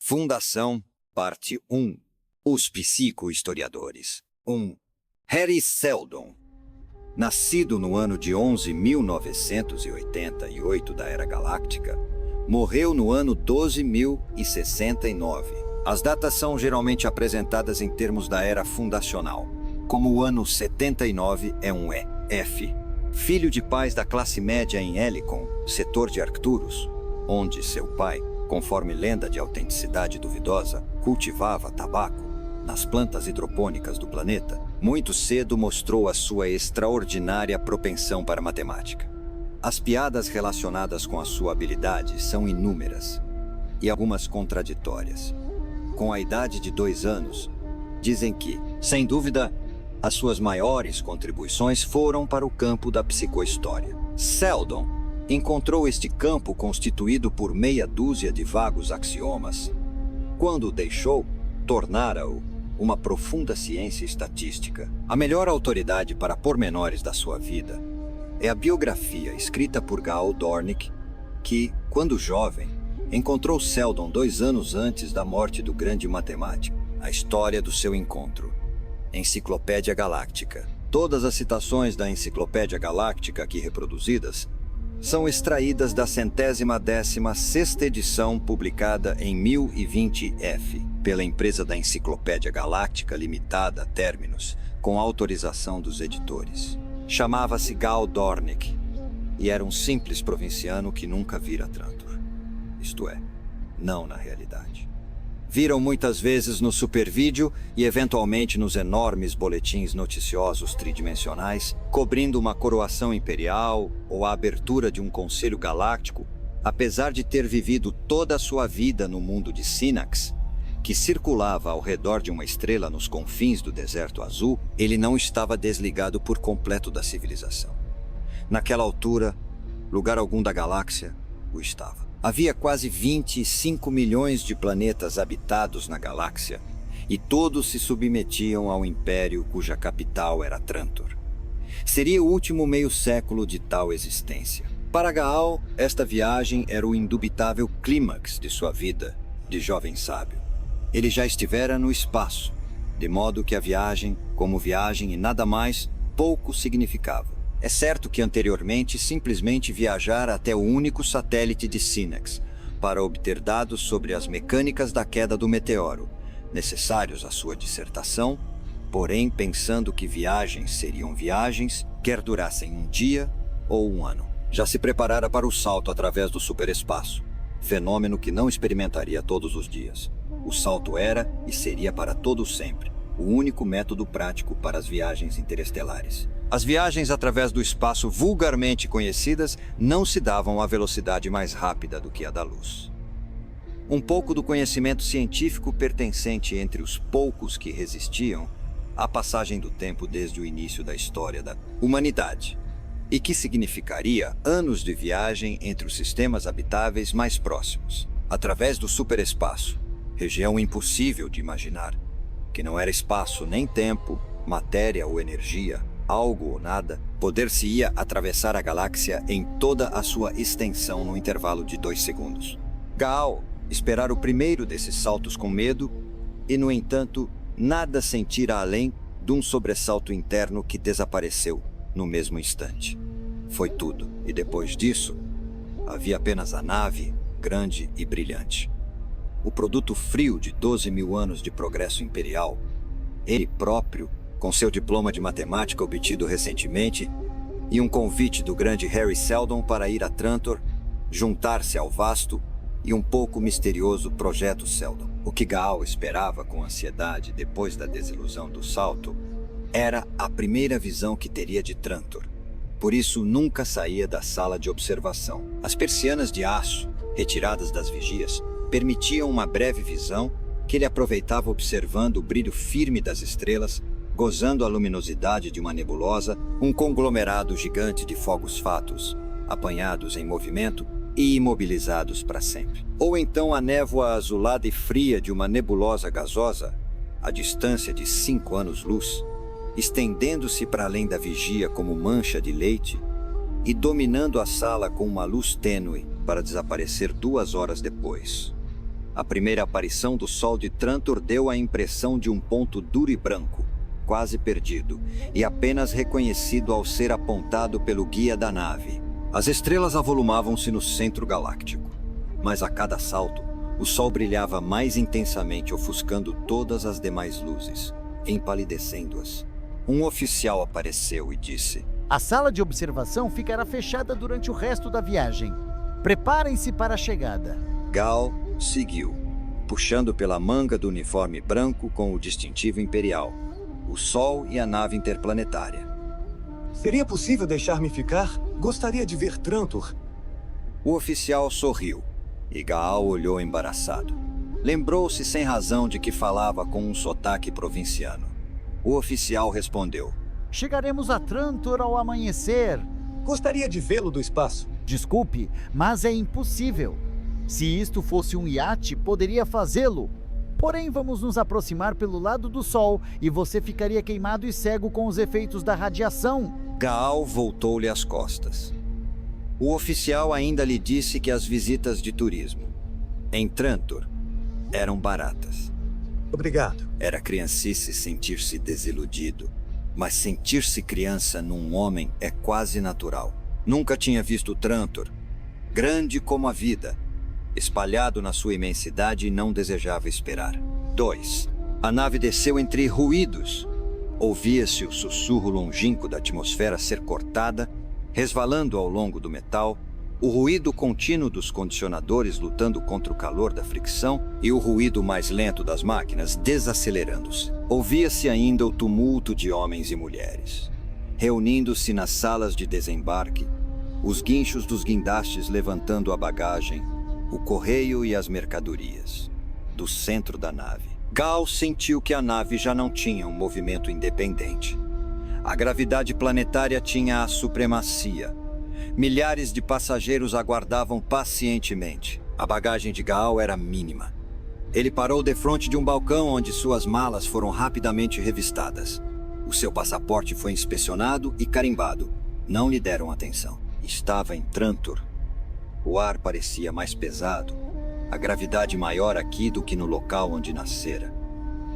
Fundação, parte 1. Os psicohistoriadores. 1. Harry Seldon. Nascido no ano de 11.988 da Era Galáctica, morreu no ano 12.069. As datas são geralmente apresentadas em termos da Era Fundacional, como o ano 79 é um E.F. Filho de pais da classe média em Helicon, setor de Arcturus, onde seu pai, conforme lenda de autenticidade duvidosa, cultivava tabaco nas plantas hidropônicas do planeta, muito cedo mostrou a sua extraordinária propensão para matemática. As piadas relacionadas com a sua habilidade são inúmeras e algumas contraditórias. Com a idade de 2 anos, dizem que, sem dúvida, as suas maiores contribuições foram para o campo da psicohistória. Seldon encontrou este campo constituído por meia dúzia de vagos axiomas. Quando o deixou, tornara-o uma profunda ciência estatística. A melhor autoridade para pormenores da sua vida é a biografia escrita por Gaal Dornick, que, quando jovem, encontrou Seldon 2 anos antes da morte do grande matemático. A história do seu encontro. Enciclopédia Galáctica. Todas as citações da Enciclopédia Galáctica aqui reproduzidas são extraídas da 116ª edição publicada em 1020F pela empresa da Enciclopédia Galáctica Limitada Terminus, com autorização dos editores. Chamava-se Gaal Dornick e era um simples provinciano que nunca vira Trantor. Isto é, não na realidade. Viram muitas vezes no supervídeo e eventualmente nos enormes boletins noticiosos tridimensionais, cobrindo uma coroação imperial ou a abertura de um conselho galáctico, apesar de ter vivido toda a sua vida no mundo de Synax, que circulava ao redor de uma estrela nos confins do deserto azul, ele não estava desligado por completo da civilização. Naquela altura, lugar algum da galáxia o estava. Havia quase 25 milhões de planetas habitados na galáxia, e todos se submetiam ao império cuja capital era Trantor. Seria o último meio século de tal existência. Para Gaal, esta viagem era o indubitável clímax de sua vida de jovem sábio. Ele já estivera no espaço, de modo que a viagem, como viagem e nada mais, pouco significava. É certo que anteriormente simplesmente viajara até o único satélite de Synax para obter dados sobre as mecânicas da queda do meteoro, necessários à sua dissertação, porém pensando que viagens seriam viagens, quer durassem um dia ou um ano. Já se preparara para o salto através do superespaço, fenômeno que não experimentaria todos os dias. O salto era e seria para todo sempre o único método prático para as viagens interestelares. As viagens através do espaço vulgarmente conhecidas não se davam à velocidade mais rápida do que a da luz. Um pouco do conhecimento científico pertencente entre os poucos que resistiam à passagem do tempo desde o início da história da humanidade, e que significaria anos de viagem entre os sistemas habitáveis mais próximos, através do superespaço, região impossível de imaginar, que não era espaço nem tempo, matéria ou energia, algo ou nada, poder-se-ia atravessar a galáxia em toda a sua extensão no intervalo de 2 segundos. Gaal esperara o primeiro desses saltos com medo e, no entanto, nada sentira além de um sobressalto interno que desapareceu no mesmo instante. Foi tudo, e depois disso, havia apenas a nave, grande e brilhante. O produto frio de 12.000 anos de progresso imperial, ele próprio, com seu diploma de matemática obtido recentemente, e um convite do grande Harry Seldon para ir a Trantor, juntar-se ao vasto e um pouco misterioso Projeto Seldon. O que Gaal esperava com ansiedade depois da desilusão do salto era a primeira visão que teria de Trantor. Por isso nunca saía da sala de observação. As persianas de aço, retiradas das vigias, permitiam uma breve visão que ele aproveitava observando o brilho firme das estrelas, gozando a luminosidade de uma nebulosa, um conglomerado gigante de fogos fatos, apanhados em movimento e imobilizados para sempre. Ou então a névoa azulada e fria de uma nebulosa gasosa, a distância de 5 anos-luz, estendendo-se para além da vigia como mancha de leite e dominando a sala com uma luz tênue para desaparecer 2 horas depois. A primeira aparição do sol de Trantor deu a impressão de um ponto duro e branco, quase perdido, e apenas reconhecido ao ser apontado pelo guia da nave. As estrelas avolumavam-se no centro galáctico, mas a cada salto, o sol brilhava mais intensamente, ofuscando todas as demais luzes, empalidecendo-as. Um oficial apareceu e disse: A sala de observação ficará fechada durante o resto da viagem. Preparem-se para a chegada. Gal seguiu, puxando pela manga do uniforme branco com o distintivo imperial, o Sol e a nave interplanetária. Seria possível deixar-me ficar? Gostaria de ver Trantor. O oficial sorriu, e Gal olhou embaraçado. Lembrou-se sem razão de que falava com um sotaque provinciano. O oficial respondeu: Chegaremos a Trantor ao amanhecer. Gostaria de vê-lo do espaço. Desculpe, mas é impossível. Se isto fosse um iate, poderia fazê-lo. Porém, vamos nos aproximar pelo lado do Sol e você ficaria queimado e cego com os efeitos da radiação. Gal voltou-lhe as costas. O oficial ainda lhe disse que as visitas de turismo em Trantor eram baratas. Obrigado. Era criancice sentir-se desiludido, mas sentir-se criança num homem é quase natural. Nunca tinha visto Trantor, grande como a vida, espalhado na sua imensidade, e não desejava esperar. 2. A nave desceu entre ruídos. Ouvia-se o sussurro longínquo da atmosfera ser cortada, resvalando ao longo do metal, o ruído contínuo dos condicionadores lutando contra o calor da fricção e o ruído mais lento das máquinas desacelerando-se. Ouvia-se ainda o tumulto de homens e mulheres, reunindo-se nas salas de desembarque, os guinchos dos guindastes levantando a bagagem, o correio e as mercadorias. Do centro da nave, Gal sentiu que a nave já não tinha um movimento independente. A gravidade planetária tinha a supremacia. Milhares de passageiros aguardavam pacientemente. A bagagem de Gal era mínima. Ele parou defronte de um balcão onde suas malas foram rapidamente revistadas. O seu passaporte foi inspecionado e carimbado. Não lhe deram atenção. Estava em Trantor. O ar parecia mais pesado, a gravidade maior aqui do que no local onde nascera.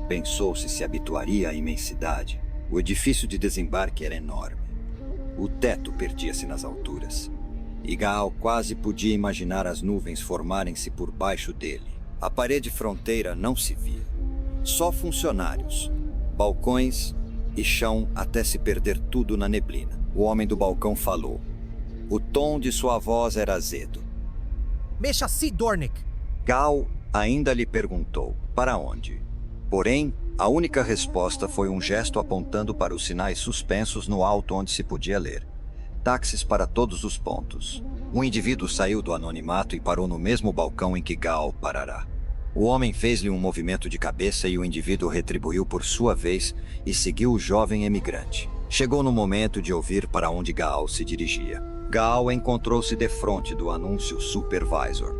Pensou se habituaria à imensidade. O edifício de desembarque era enorme. O teto perdia-se nas alturas, e Gal quase podia imaginar as nuvens formarem-se por baixo dele. A parede fronteira não se via. Só funcionários, balcões e chão até se perder tudo na neblina. O homem do balcão falou. O tom de sua voz era azedo. Mexa-se, Dornick! Gal ainda lhe perguntou para onde. Porém, a única resposta foi um gesto apontando para os sinais suspensos no alto onde se podia ler. Táxis para todos os pontos. Um indivíduo saiu do anonimato e parou no mesmo balcão em que Gal parará. O homem fez-lhe um movimento de cabeça e o indivíduo retribuiu por sua vez e seguiu o jovem emigrante. Chegou no momento de ouvir para onde Gal se dirigia. Gal encontrou-se defronte do anúncio Supervisor.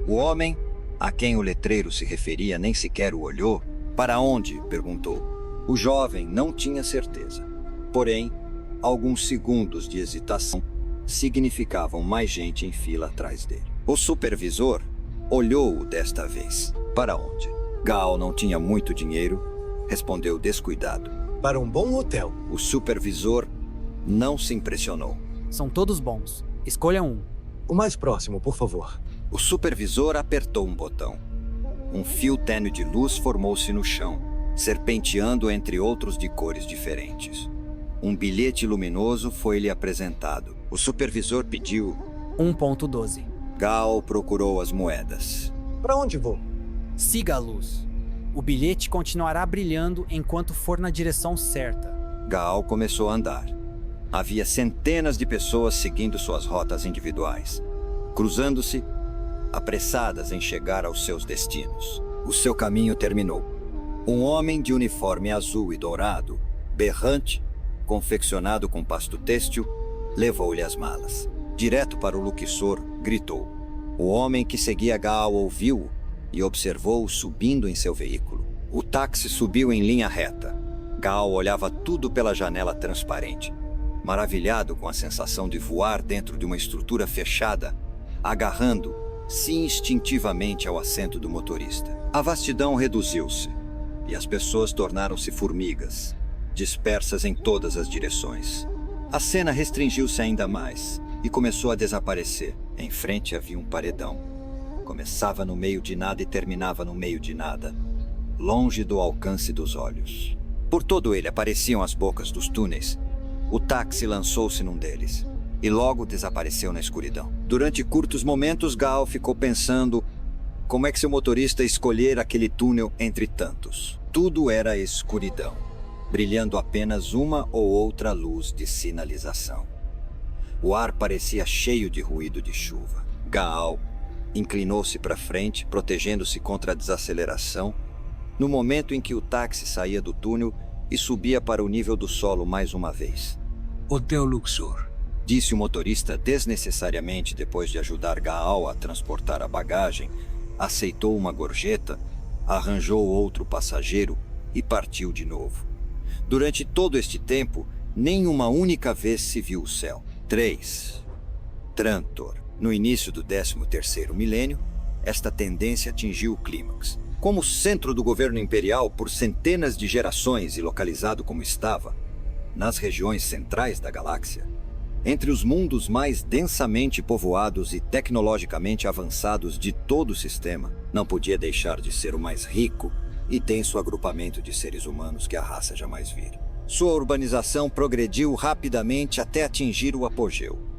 O homem, a quem o letreiro se referia, nem sequer o olhou. Para onde? Perguntou. O jovem não tinha certeza. Porém, alguns segundos de hesitação significavam mais gente em fila atrás dele. O supervisor olhou-o desta vez. Para onde? Gal não tinha muito dinheiro, respondeu descuidado. Para um bom hotel. O supervisor não se impressionou. São todos bons. Escolha um. O mais próximo, por favor. O supervisor apertou um botão. Um fio tênue de luz formou-se no chão, serpenteando entre outros de cores diferentes. Um bilhete luminoso foi-lhe apresentado. O supervisor pediu 1.12. Gal procurou as moedas. Para onde vou? Siga a luz. O bilhete continuará brilhando enquanto for na direção certa. Gal começou a andar. Havia centenas de pessoas seguindo suas rotas individuais, cruzando-se, apressadas em chegar aos seus destinos. O seu caminho terminou. Um homem de uniforme azul e dourado, berrante, confeccionado com pasto têxtil, levou-lhe as malas. Direto para o Luxor, gritou. O homem que seguia Gal ouviu-o e observou-o subindo em seu veículo. O táxi subiu em linha reta. Gal olhava tudo pela janela transparente, maravilhado com a sensação de voar dentro de uma estrutura fechada, agarrando, se instintivamente ao assento do motorista. A vastidão reduziu-se e as pessoas tornaram-se formigas, dispersas em todas as direções. A cena restringiu-se ainda mais e começou a desaparecer. Em frente havia um paredão. Começava no meio de nada e terminava no meio de nada, longe do alcance dos olhos. Por todo ele apareciam as bocas dos túneis. O táxi lançou-se num deles e logo desapareceu na escuridão. Durante curtos momentos, Gaal ficou pensando como é que seu motorista escolhera aquele túnel entre tantos. Tudo era escuridão, brilhando apenas uma ou outra luz de sinalização. O ar parecia cheio de ruído de chuva. Gaal inclinou-se para frente, protegendo-se contra a desaceleração, no momento em que o táxi saía do túnel e subia para o nível do solo mais uma vez. Hotel Luxor, disse o motorista desnecessariamente depois de ajudar Gaal a transportar a bagagem, aceitou uma gorjeta, arranjou outro passageiro e partiu de novo. Durante todo este tempo, nem uma única vez se viu o céu. 3. Trantor. No início do 13º milênio, esta tendência atingiu o clímax. Como centro do governo imperial por centenas de gerações e localizado como estava, nas regiões centrais da galáxia, entre os mundos mais densamente povoados e tecnologicamente avançados de todo o sistema, não podia deixar de ser o mais rico e denso agrupamento de seres humanos que a raça jamais vira. Sua urbanização progrediu rapidamente até atingir o apogeu.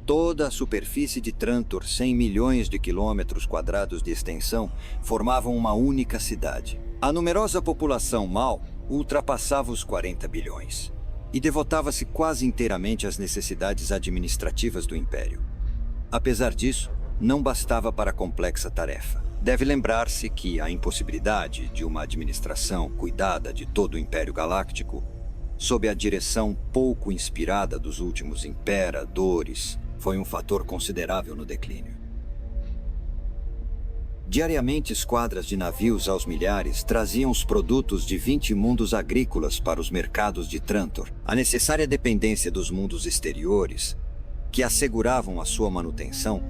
Toda a superfície de Trantor, 100 milhões de quilômetros quadrados de extensão, formavam uma única cidade. A numerosa população Mal ultrapassava os 40 bilhões e devotava-se quase inteiramente às necessidades administrativas do Império. Apesar disso, não bastava para a complexa tarefa. Deve lembrar-se que a impossibilidade de uma administração cuidada de todo o Império Galáctico, sob a direção pouco inspirada dos últimos imperadores, foi um fator considerável no declínio. Diariamente, esquadras de navios aos milhares traziam os produtos de 20 mundos agrícolas para os mercados de Trantor. A necessária dependência dos mundos exteriores, que asseguravam a sua manutenção,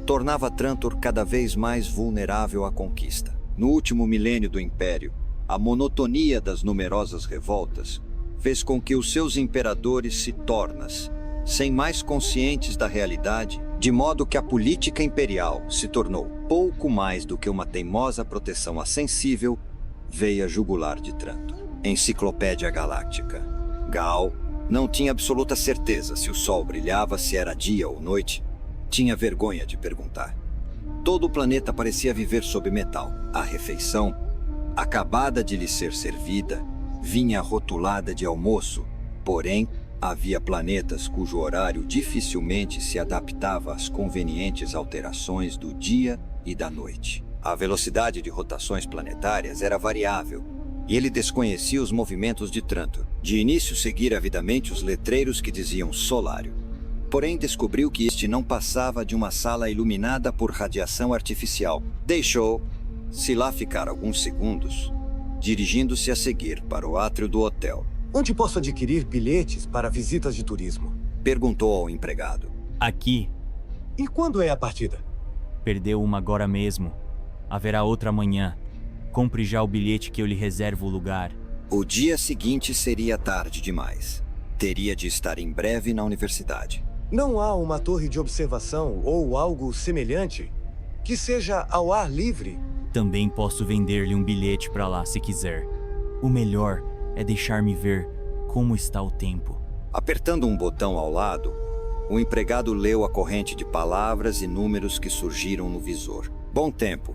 tornava Trantor cada vez mais vulnerável à conquista. No último milênio do Império, a monotonia das numerosas revoltas fez com que os seus imperadores se tornassem sem mais conscientes da realidade, de modo que a política imperial se tornou pouco mais do que uma teimosa proteção à sensível veia jugular de Trantor. Enciclopédia Galáctica. Gaal não tinha absoluta certeza se o sol brilhava, se era dia ou noite. Tinha vergonha de perguntar. Todo o planeta parecia viver sob metal. A refeição, acabada de lhe ser servida, vinha rotulada de almoço, porém, havia planetas cujo horário dificilmente se adaptava às convenientes alterações do dia e da noite. A velocidade de rotações planetárias era variável, e ele desconhecia os movimentos de Trantor. De início, seguira avidamente os letreiros que diziam solário. Porém, descobriu que este não passava de uma sala iluminada por radiação artificial. Deixou-se lá ficar alguns segundos, dirigindo-se a seguir para o átrio do hotel. Onde posso adquirir bilhetes para visitas de turismo? Perguntou ao empregado. Aqui. E quando é a partida? Perdeu uma agora mesmo. Haverá outra amanhã. Compre já o bilhete que eu lhe reservo o lugar. O dia seguinte seria tarde demais. Teria de estar em breve na universidade. Não há uma torre de observação ou algo semelhante que seja ao ar livre? Também posso vender-lhe um bilhete para lá se quiser. O melhor é deixar-me ver como está o tempo. Apertando um botão ao lado, o empregado leu a corrente de palavras e números que surgiram no visor. Bom tempo.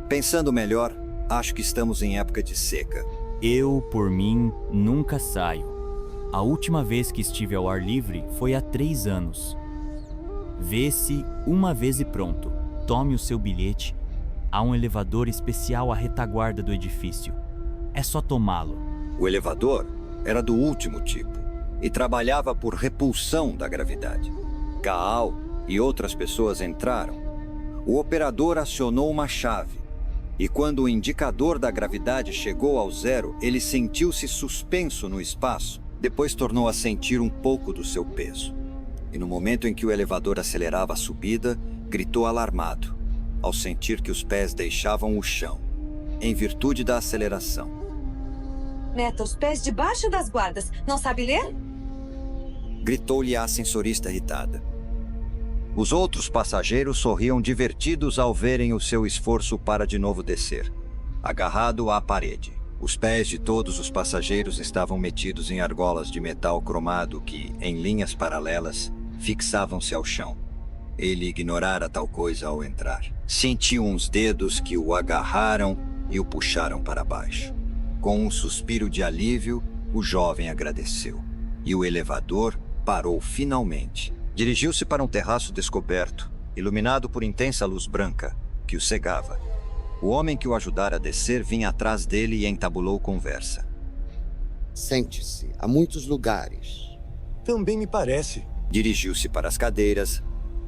Pensando melhor, acho que estamos em época de seca. Eu, por mim, nunca saio. A última vez que estive ao ar livre foi há 3 anos. Vê-se uma vez e pronto. Tome o seu bilhete. Há um elevador especial à retaguarda do edifício. É só tomá-lo. O elevador era do último tipo e trabalhava por repulsão da gravidade. Gaal e outras pessoas entraram. O operador acionou uma chave e quando o indicador da gravidade chegou ao zero, ele sentiu-se suspenso no espaço. Depois tornou a sentir um pouco do seu peso. E no momento em que o elevador acelerava a subida, gritou alarmado. ao sentir que os pés deixavam o chão, em virtude da aceleração. Meta os pés debaixo das guardas. Não sabe ler? Gritou-lhe a ascensorista irritada. Os outros passageiros sorriam divertidos ao verem o seu esforço para de novo descer, agarrado à parede. Os pés de todos os passageiros estavam metidos em argolas de metal cromado que, em linhas paralelas, fixavam-se ao chão. Ele ignorara tal coisa ao entrar. Sentiu uns dedos que o agarraram e o puxaram para baixo. Com um suspiro de alívio, o jovem agradeceu. E o elevador parou finalmente. Dirigiu-se para um terraço descoberto, iluminado por intensa luz branca, que o cegava. O homem que o ajudara a descer vinha atrás dele e entabulou conversa. Sente-se, há muitos lugares. Também me parece. Dirigiu-se para as cadeiras,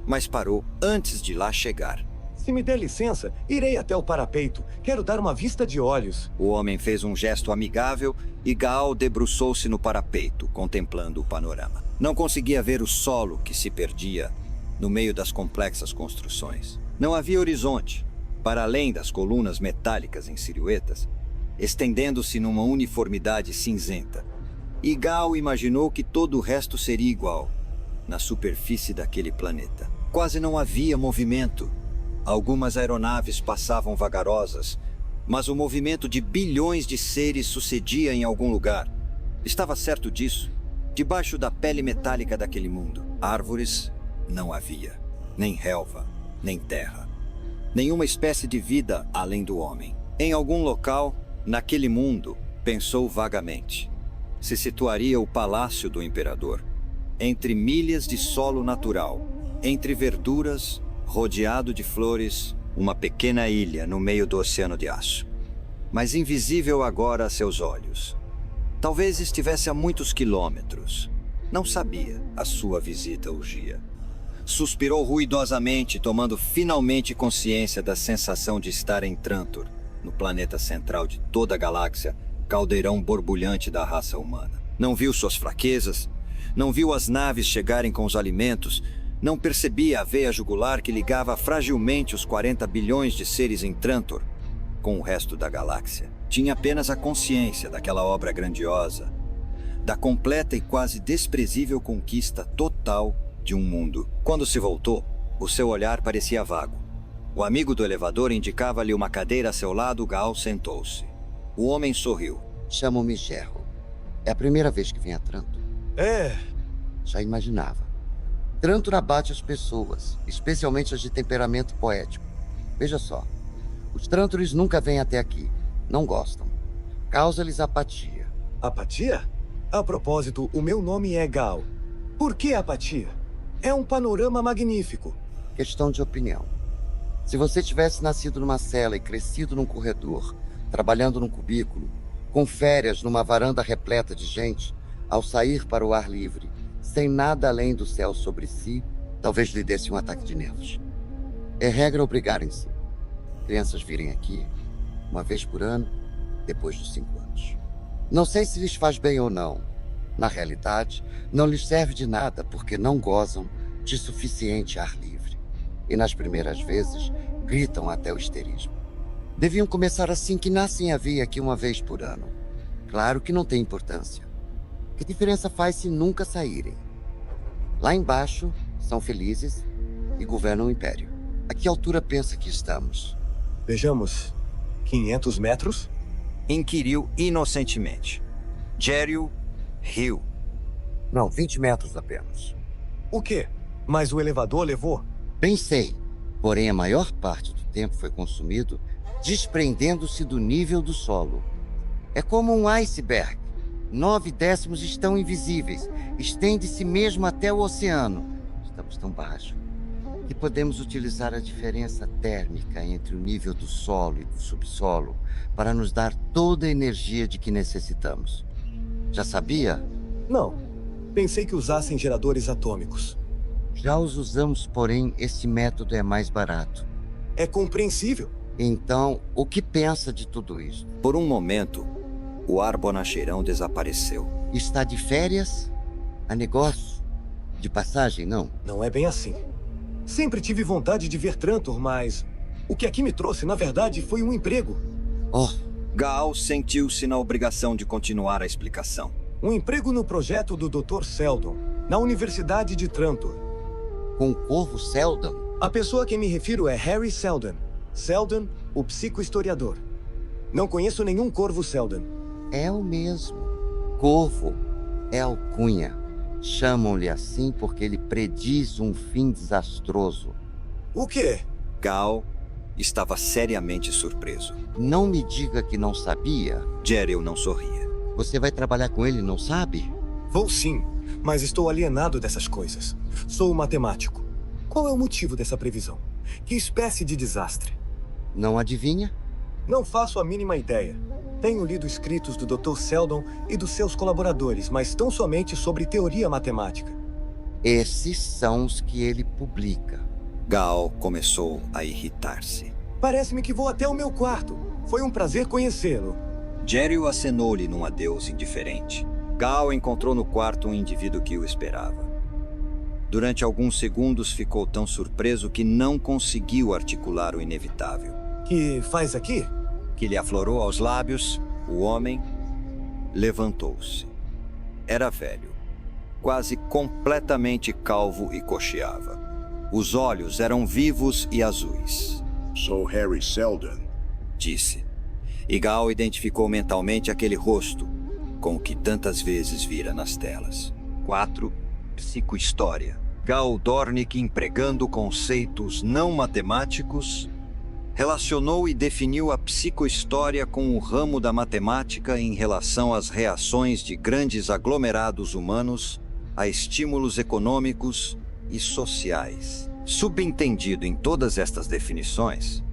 mas parou antes de lá chegar. Se me der licença, irei até o parapeito. Quero dar uma vista de olhos. O homem fez um gesto amigável e Gaal debruçou-se no parapeito, contemplando o panorama. Não conseguia ver o solo que se perdia no meio das complexas construções. Não havia horizonte, para além das colunas metálicas em silhuetas, estendendo-se numa uniformidade cinzenta. E Gaal imaginou que todo o resto seria igual, na superfície daquele planeta. Quase não havia movimento. Algumas aeronaves passavam vagarosas, mas o movimento de bilhões de seres sucedia em algum lugar. Estava certo disso, debaixo da pele metálica daquele mundo. Árvores não havia, nem relva, nem terra. Nenhuma espécie de vida além do homem. Em algum local, naquele mundo, pensou vagamente, se situaria o palácio do imperador, entre milhas de solo natural, entre verduras, rodeado de flores, uma pequena ilha no meio do oceano de aço. Mas invisível agora a seus olhos. Talvez estivesse a muitos quilômetros. Não sabia, a sua visita urgia. Suspirou ruidosamente, tomando finalmente consciência da sensação de estar em Trantor, no planeta central de toda a galáxia, caldeirão borbulhante da raça humana. Não viu suas fraquezas, não viu as naves chegarem com os alimentos, não percebia a veia jugular que ligava fragilmente os 40 bilhões de seres em Trantor com o resto da galáxia. Tinha apenas a consciência daquela obra grandiosa, da completa e quase desprezível conquista total de um mundo. Quando se voltou, o seu olhar parecia vago. O amigo do elevador indicava-lhe uma cadeira a seu lado. Gaal sentou-se. O homem sorriu. Chamo-me Gerro. É a primeira vez que vim a Trantor. Já imaginava. Trantor abate as pessoas, especialmente as de temperamento poético. Veja só, os Trantores nunca vêm até aqui. Não gostam. Causa-lhes apatia. Apatia? A propósito, o meu nome é Gaal. Por que apatia? É um panorama magnífico. Questão de opinião. Se você tivesse nascido numa cela e crescido num corredor, trabalhando num cubículo, com férias numa varanda repleta de gente, ao sair para o ar livre, sem nada além do céu sobre si, talvez lhe desse um ataque de nervos. É regra obrigarem-se. Crianças virem aqui, uma vez por ano, depois dos 5 anos. Não sei se lhes faz bem ou não. Na realidade, não lhes serve de nada porque não gozam de suficiente ar livre. E nas primeiras vezes, gritam até o histerismo. Deviam começar assim que nascem a vir aqui uma vez por ano. Claro que não tem importância. Que diferença faz se nunca saírem? Lá embaixo, são felizes e governam o Império. A que altura pensa que estamos? Vejamos, 500 metros? Inquiriu inocentemente. Jerry riu. Não, 20 metros apenas. O quê? Mas o elevador levou? Bem sei, porém a maior parte do tempo foi consumido desprendendo-se do nível do solo. É como um iceberg. 9 décimos estão invisíveis. Estende-se mesmo até o oceano. Estamos tão baixo que podemos utilizar a diferença térmica entre o nível do solo e do subsolo para nos dar toda a energia de que necessitamos. Já sabia? Não. Pensei que usassem geradores atômicos. Já os usamos, porém esse método é mais barato. É compreensível. Então, o que pensa de tudo isso? Por um momento, o ar bonacheirão desapareceu. Está de férias? A negócio? De passagem, não? Não é bem assim. Sempre tive vontade de ver Trantor, mas O que aqui me trouxe, na verdade, foi um emprego. Oh, Gal sentiu-se na obrigação de continuar a explicação. Um emprego no projeto do Dr. Seldon, na Universidade de Trantor. com o corvo Seldon? A pessoa a quem me refiro é Harry Seldon. Seldon, o psicohistoriador. Não conheço nenhum corvo Seldon. É o mesmo. Corvo é alcunha. Chamam-lhe assim porque ele prediz um fim desastroso. O quê? Gal estava seriamente surpreso. Não me diga que não sabia. Jeryl não sorria. Você vai trabalhar com ele, não sabe? Vou sim, mas estou alienado dessas coisas. Sou matemático. Qual é o motivo dessa previsão? Que espécie de desastre? Não adivinha? Não faço a mínima ideia. Tenho lido escritos do Dr. Seldon e dos seus colaboradores, mas tão somente sobre teoria matemática. Esses são os que ele publica. Gal começou a irritar-se. Parece-me que vou até o meu quarto. Foi um prazer conhecê-lo. Jeryl acenou-lhe num adeus indiferente. Gal encontrou no quarto um indivíduo que o esperava. Durante alguns segundos ficou tão surpreso que não conseguiu articular o inevitável. Que faz aqui? Que lhe aflorou aos lábios, o homem levantou-se. Era velho, quase completamente calvo e cocheava. Os olhos eram vivos e azuis. Sou Harry Seldon, disse. E Gal identificou mentalmente aquele rosto com o que tantas vezes vira nas telas. 4. Psicohistória. Gal Dornick, empregando conceitos não matemáticos, relacionou e definiu a psicohistória com o ramo da matemática em relação às reações de grandes aglomerados humanos a estímulos econômicos e sociais. Subentendido em todas estas definições,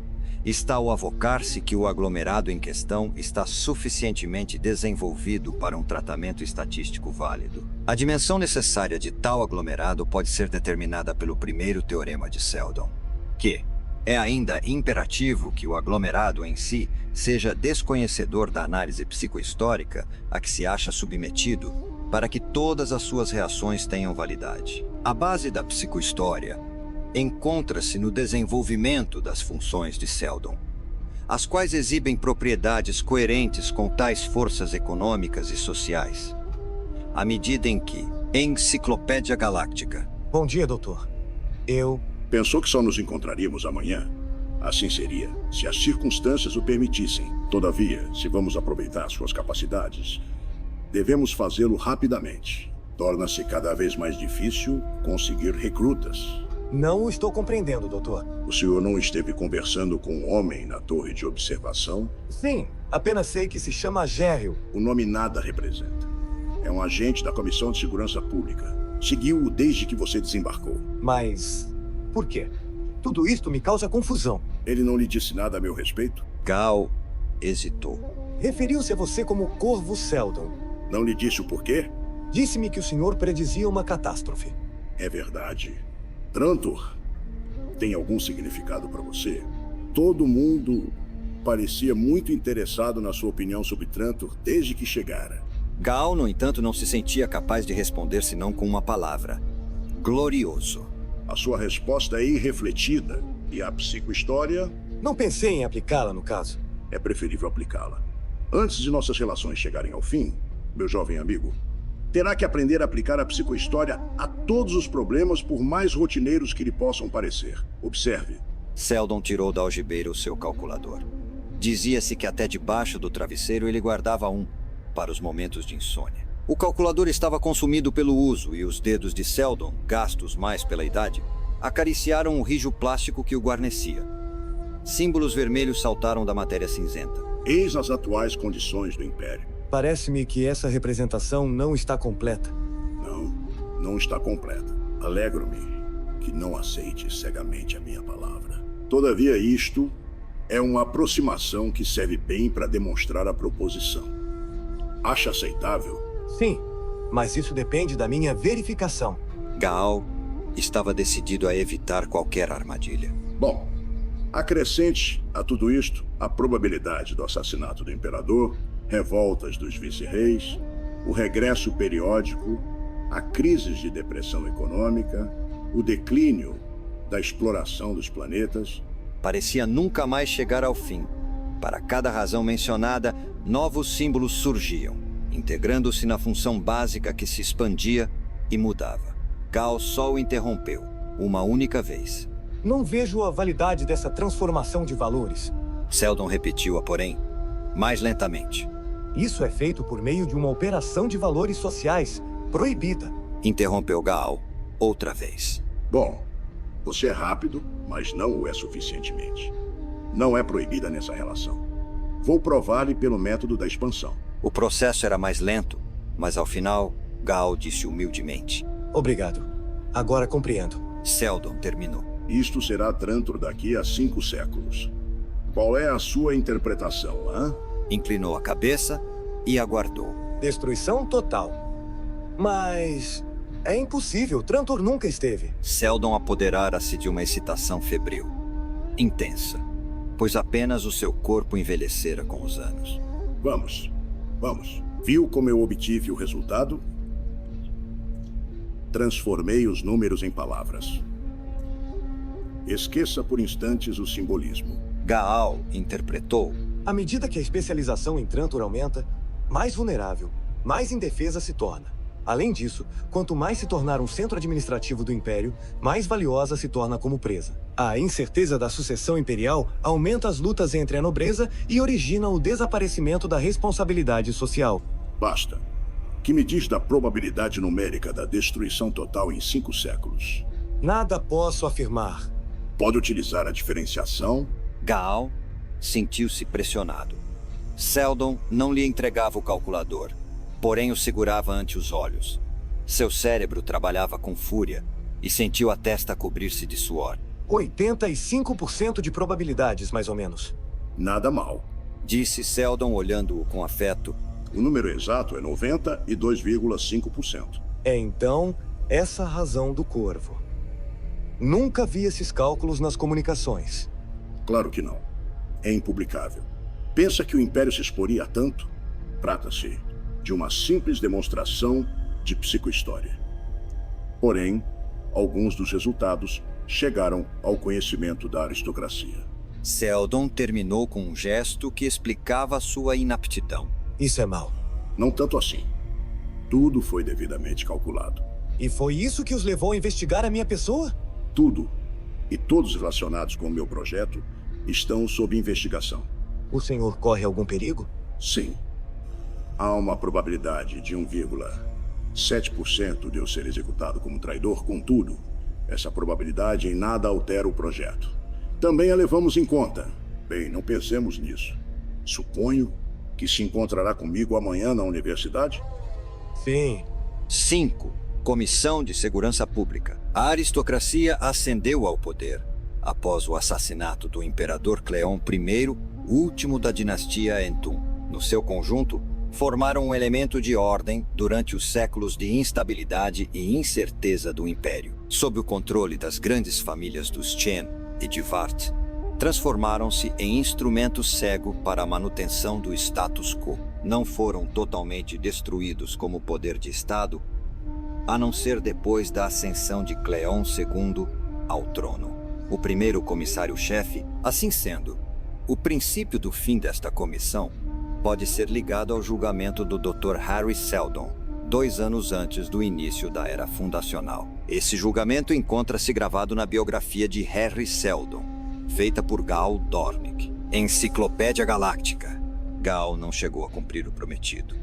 está o avocar-se que o aglomerado em questão está suficientemente desenvolvido para um tratamento estatístico válido. A dimensão necessária de tal aglomerado pode ser determinada pelo primeiro teorema de Seldon, que é ainda imperativo que o aglomerado em si seja desconhecedor da análise psicohistórica a que se acha submetido para que todas as suas reações tenham validade. A base da psicohistória encontra-se no desenvolvimento das funções de Seldon, as quais exibem propriedades coerentes com tais forças econômicas e sociais, à medida em que, Enciclopédia Galáctica. Bom dia, doutor. Pensou que só nos encontraríamos amanhã? Assim seria, se as circunstâncias o permitissem. Todavia, se vamos aproveitar suas capacidades, devemos fazê-lo rapidamente. Torna-se cada vez mais difícil conseguir recrutas. Não o estou compreendendo, doutor. O senhor não esteve conversando com um homem na torre de observação? Sim, apenas sei que se chama Jeryl. O nome nada representa. É um agente da Comissão de Segurança Pública. Seguiu-o desde que você desembarcou. Mas por quê? Tudo isto me causa confusão. Ele não lhe disse nada a meu respeito? Gal hesitou. Referiu-se a você como Corvo Seldon. Não lhe disse o porquê? Disse-me que o senhor predizia uma catástrofe. É verdade. Trantor tem algum significado para você? Todo mundo parecia muito interessado na sua opinião sobre Trantor desde que chegara. Gal, no entanto, não se sentia capaz de responder senão com uma palavra: glorioso. A sua resposta é irrefletida. E a psicohistória? Não pensei em aplicá-la, no caso. É preferível aplicá-la. Antes de nossas relações chegarem ao fim, meu jovem amigo, terá que aprender a aplicar a psicohistória a todos os problemas, por mais rotineiros que lhe possam parecer. Observe. Seldon tirou da algibeira o seu calculador. Dizia-se que até debaixo do travesseiro ele guardava um, para os momentos de insônia. O calculador estava consumido pelo uso e os dedos de Seldon, gastos mais pela idade, acariciaram o rijo plástico que o guarnecia. Símbolos vermelhos saltaram da matéria cinzenta. Eis as atuais condições do Império. Parece-me que essa representação não está completa. Não está completa. Alegro-me que não aceite cegamente a minha palavra. Todavia, isto é uma aproximação que serve bem para demonstrar a proposição. Acha aceitável? Sim, mas isso depende da minha verificação. Gal estava decidido a evitar qualquer armadilha. Bom, acrescente a tudo isto a probabilidade do assassinato do imperador, revoltas dos vice-reis, o regresso periódico, a crises de depressão econômica, o declínio da exploração dos planetas parecia nunca mais chegar ao fim. Para cada razão mencionada, novos símbolos surgiam, integrando-se na função básica que se expandia e mudava. Gal só o interrompeu, uma única vez. Não vejo a validade dessa transformação de valores. Seldon repetiu-a, porém, mais lentamente. Isso é feito por meio de uma operação de valores sociais proibida. Interrompeu Gal outra vez. Bom, você é rápido, mas não o é suficientemente. Não é proibida nessa relação. Vou provar-lhe pelo método da expansão. O processo era mais lento, mas ao final, Gal disse humildemente. Obrigado. Agora compreendo. Seldon terminou. Isto será Trantor daqui a 5 séculos. Qual é a sua interpretação, hã? Inclinou a cabeça e aguardou. Destruição total. Mas é impossível. Trantor nunca esteve. Seldon apoderara-se de uma excitação febril. Intensa, pois apenas o seu corpo envelhecera com os anos. Vamos. Viu como eu obtive o resultado? Transformei os números em palavras. Esqueça por instantes o simbolismo. Gaal interpretou. À medida que a especialização em Trantor aumenta, mais vulnerável, mais indefesa se torna. Além disso, quanto mais se tornar um centro administrativo do Império, mais valiosa se torna como presa. A incerteza da sucessão imperial aumenta as lutas entre a nobreza e origina o desaparecimento da responsabilidade social. Basta. Que me diz da probabilidade numérica da destruição total em 5 séculos? Nada posso afirmar. Pode utilizar a diferenciação? Gaal sentiu-se pressionado. Seldon não lhe entregava o calculador, porém o segurava ante os olhos. Seu cérebro trabalhava com fúria e sentiu a testa cobrir-se de suor. 85% de probabilidades, mais ou menos. Nada mal. Disse Seldon olhando-o com afeto. O número exato é 92,5%. É então essa a razão do corvo. Nunca vi esses cálculos nas comunicações. Claro que não. É impublicável. Pensa que o Império se exporia a tanto? Trata-se de uma simples demonstração de psicohistória. Porém, alguns dos resultados chegaram ao conhecimento da aristocracia. Seldon terminou com um gesto que explicava sua inaptidão. Isso é mal. Não tanto assim. Tudo foi devidamente calculado. E foi isso que os levou a investigar a minha pessoa? Tudo, e todos relacionados com o meu projeto, estão sob investigação. O senhor corre algum perigo? Sim. Há uma probabilidade de 1,7% de eu ser executado como traidor, contudo, essa probabilidade em nada altera o projeto. Também a levamos em conta. Bem, não pensemos nisso. Suponho que se encontrará comigo amanhã na universidade? Sim. 5. Comissão de Segurança Pública. A aristocracia ascendeu ao poder após o assassinato do imperador Cleon I, último da dinastia Entum. No seu conjunto, formaram um elemento de ordem durante os séculos de instabilidade e incerteza do Império. Sob o controle das grandes famílias dos Chen e de Vart, transformaram-se em instrumento cego para a manutenção do status quo. Não foram totalmente destruídos como poder de Estado, a não ser depois da ascensão de Cleon II ao trono. O primeiro comissário-chefe, assim sendo, o princípio do fim desta comissão pode ser ligado ao julgamento do Dr. Harry Seldon, 2 anos antes do início da Era Fundacional. Esse julgamento encontra-se gravado na biografia de Harry Seldon, feita por Gal Dornick. Enciclopédia Galáctica. Gal não chegou a cumprir o prometido.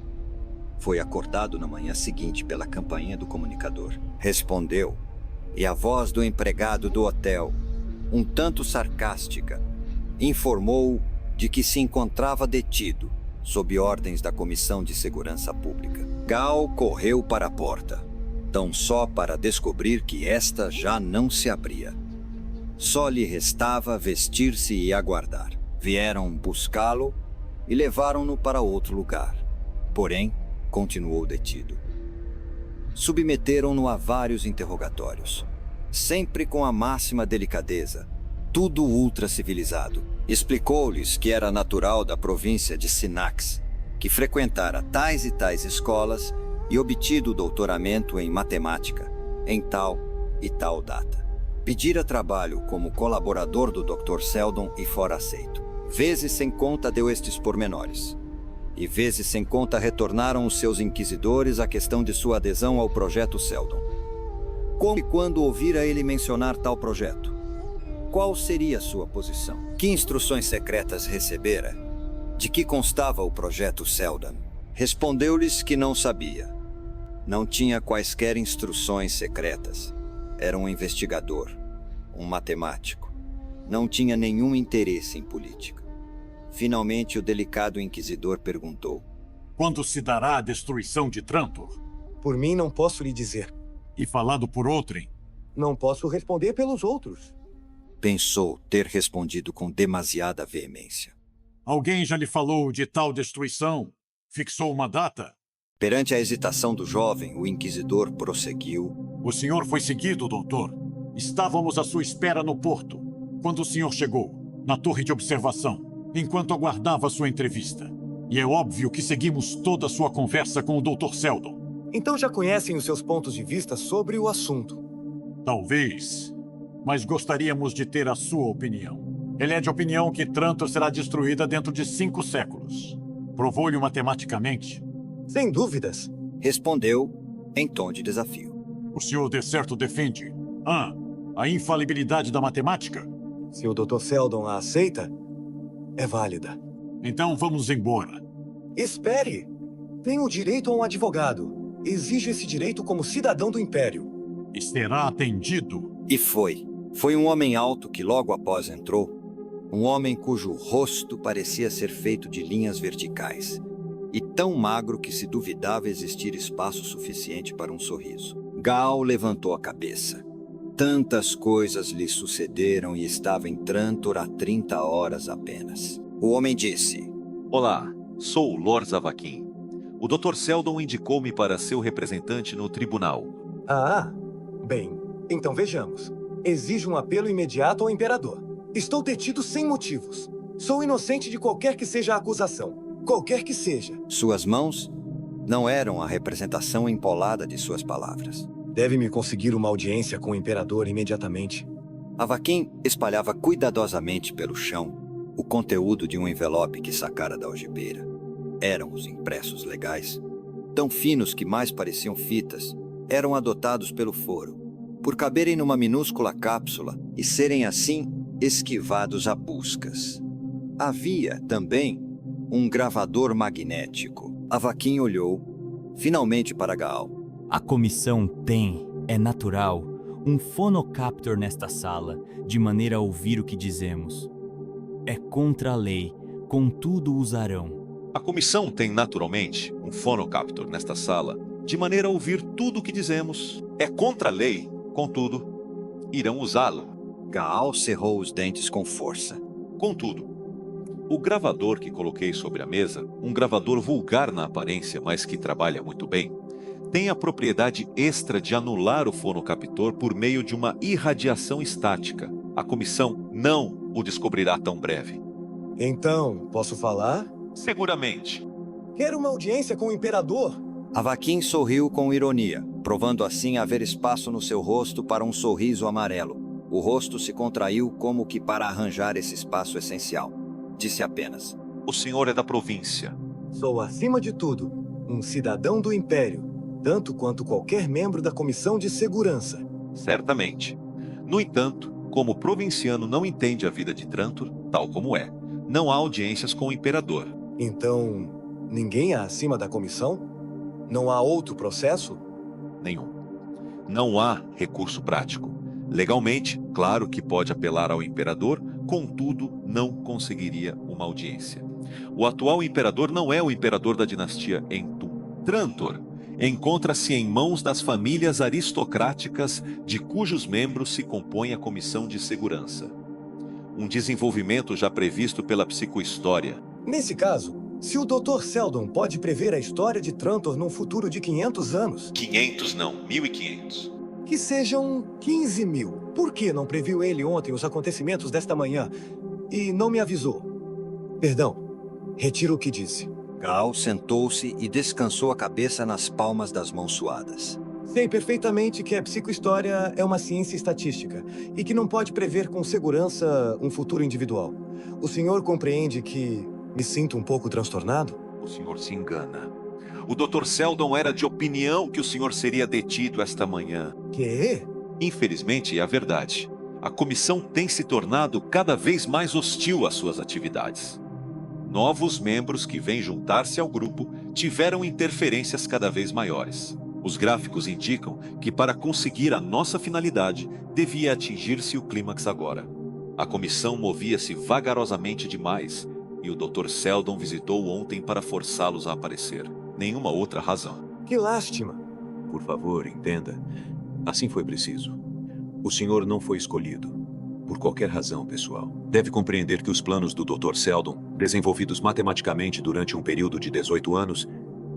Foi acordado na manhã seguinte pela campainha do comunicador. Respondeu, e a voz do empregado do hotel, um tanto sarcástica, informou de que se encontrava detido, sob ordens da Comissão de Segurança Pública. Gal correu para a porta, tão só para descobrir que esta já não se abria. Só lhe restava vestir-se e aguardar. Vieram buscá-lo e levaram-no para outro lugar. Porém, continuou detido. Submeteram-no a vários interrogatórios, sempre com a máxima delicadeza, tudo ultra-civilizado. Explicou-lhes que era natural da província de Sinax, que frequentara tais e tais escolas e obtido doutoramento em matemática, em tal e tal data. Pedira trabalho como colaborador do Dr. Seldon e fora aceito. Vezes sem conta deu estes pormenores. E vezes sem conta retornaram os seus inquisidores à questão de sua adesão ao projeto Seldon. Como e quando ouvira ele mencionar tal projeto? Qual seria sua posição? Que instruções secretas recebera? De que constava o projeto Seldon? Respondeu-lhes que não sabia. Não tinha quaisquer instruções secretas. Era um investigador, um matemático. Não tinha nenhum interesse em política. Finalmente, o delicado inquisidor perguntou: Quando se dará a destruição de Trantor? Por mim, não posso lhe dizer. E falado por outrem? Não posso responder pelos outros. Pensou ter respondido com demasiada veemência. Alguém já lhe falou de tal destruição? Fixou uma data? Perante a hesitação do jovem, o inquisidor prosseguiu: O senhor foi seguido, doutor. Estávamos à sua espera no porto, quando o senhor chegou, na torre de observação, enquanto aguardava sua entrevista. E é óbvio que seguimos toda a sua conversa com o Dr. Seldon. Então já conhecem os seus pontos de vista sobre o assunto. Talvez, mas gostaríamos de ter a sua opinião. Ele é de opinião que Trantor será destruída dentro de 5 séculos. Provou-lhe matematicamente? Sem dúvidas. Respondeu em tom de desafio. O senhor de certo defende a infalibilidade da matemática? Se o Dr. Seldon a aceita, é válida. Então vamos embora. Espere! Tenho o direito a um advogado. Exijo esse direito como cidadão do Império. E será atendido. E foi. Foi um homem alto que logo após entrou. Um homem cujo rosto parecia ser feito de linhas verticais. E tão magro que se duvidava existir espaço suficiente para um sorriso. Gal levantou a cabeça. Tantas coisas lhe sucederam e estava em Trantor há 30 horas apenas. O homem disse: Olá, sou o Lord Zavakin. O Dr. Seldon indicou-me para seu representante no tribunal. Ah, bem, então vejamos. Exijo um apelo imediato ao Imperador. Estou detido sem motivos. Sou inocente de qualquer que seja a acusação. Qualquer que seja. Suas mãos não eram a representação empolada de suas palavras. Deve-me conseguir uma audiência com o Imperador imediatamente. Avaquim espalhava cuidadosamente pelo chão o conteúdo de um envelope que sacara da algibeira. Eram os impressos legais, tão finos que mais pareciam fitas, eram adotados pelo foro, por caberem numa minúscula cápsula e serem assim esquivados a buscas. Havia, também, um gravador magnético. Avaquim olhou, finalmente, para Gaal. A comissão tem, é natural, um fonocaptor nesta sala, de maneira a ouvir o que dizemos. É contra a lei, contudo usarão. A comissão tem, naturalmente, um fonocaptor nesta sala, de maneira a ouvir tudo o que dizemos. É contra a lei, contudo, irão usá-lo. Gaal cerrou os dentes com força. Contudo, o gravador que coloquei sobre a mesa, um gravador vulgar na aparência, mas que trabalha muito bem, tem a propriedade extra de anular o fonocaptor por meio de uma irradiação estática. A comissão não o descobrirá tão breve. Então, posso falar? Seguramente. Quero uma audiência com o Imperador. Avaquim sorriu com ironia, provando assim haver espaço no seu rosto para um sorriso amarelo. O rosto se contraiu como que para arranjar esse espaço essencial. Disse apenas: O senhor é da província. Sou, acima de tudo, um cidadão do Império, tanto quanto qualquer membro da Comissão de Segurança. Certamente. No entanto, como o provinciano não entende a vida de Trantor, tal como é, não há audiências com o Imperador. Então, ninguém é acima da comissão? Não há outro processo? Nenhum. Não há recurso prático. Legalmente, claro que pode apelar ao Imperador, contudo, não conseguiria uma audiência. O atual Imperador não é o Imperador da dinastia Entum. Trantor encontra-se em mãos das famílias aristocráticas de cujos membros se compõe a Comissão de Segurança. Um desenvolvimento já previsto pela psicohistória. Nesse caso, se o Dr. Seldon pode prever a história de Trantor num futuro de 500 anos... 500 não, 1500. Que sejam 15.000. Por que não previu ele ontem os acontecimentos desta manhã e não me avisou? Perdão, retiro o que disse. Gaal sentou-se e descansou a cabeça nas palmas das mãos suadas. Sei perfeitamente que a psicohistória é uma ciência estatística e que não pode prever com segurança um futuro individual. O senhor compreende que me sinto um pouco transtornado? O senhor se engana. O Dr. Seldon era de opinião que o senhor seria detido esta manhã. Quê? Infelizmente, é a verdade. A comissão tem se tornado cada vez mais hostil às suas atividades. Novos membros que vêm juntar-se ao grupo tiveram interferências cada vez maiores. Os gráficos indicam que para conseguir a nossa finalidade, devia atingir-se o clímax agora. A comissão movia-se vagarosamente demais e o Dr. Seldon visitou ontem para forçá-los a aparecer. Nenhuma outra razão. Que lástima. Por favor, entenda. Assim foi preciso. O senhor não foi escolhido. Por qualquer razão, pessoal. Deve compreender que os planos do Dr. Seldon, desenvolvidos matematicamente durante um período de 18 anos,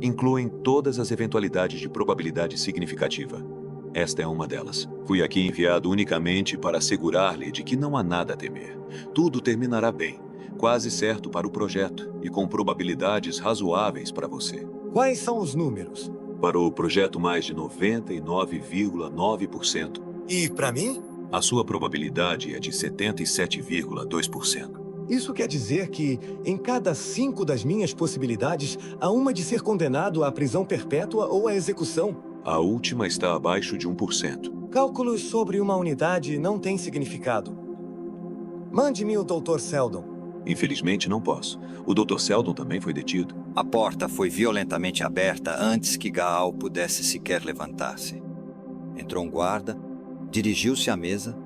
incluem todas as eventualidades de probabilidade significativa. Esta é uma delas. Fui aqui enviado unicamente para assegurar-lhe de que não há nada a temer. Tudo terminará bem, quase certo para o projeto e com probabilidades razoáveis para você. Quais são os números? Para o projeto, mais de 99,9%. E para mim? A sua probabilidade é de 77,2%. Isso quer dizer que, em cada 5 das minhas possibilidades, há uma de ser condenado à prisão perpétua ou à execução. A última está abaixo de 1%. Cálculos sobre uma unidade não têm significado. Mande-me o Dr. Seldon. Infelizmente, não posso. O Dr. Seldon também foi detido. A porta foi violentamente aberta antes que Gaal pudesse sequer levantar-se. Entrou um guarda, dirigiu-se à mesa,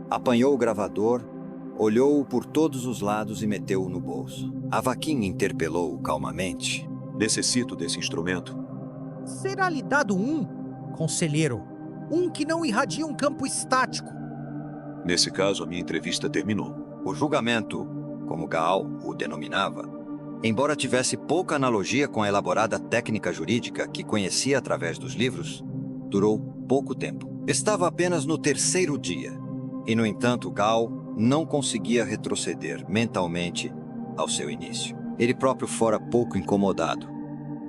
apanhou o gravador, olhou-o por todos os lados e meteu-o no bolso. Avaquim interpelou-o calmamente. Necessito desse instrumento. Será-lhe dado um, conselheiro, um que não irradia um campo estático. Nesse caso, a minha entrevista terminou. O julgamento, como Gaal o denominava, embora tivesse pouca analogia com a elaborada técnica jurídica que conhecia através dos livros, durou pouco tempo. Estava apenas no 3º dia, e no entanto Gaal não conseguia retroceder mentalmente ao seu início. Ele próprio fora pouco incomodado.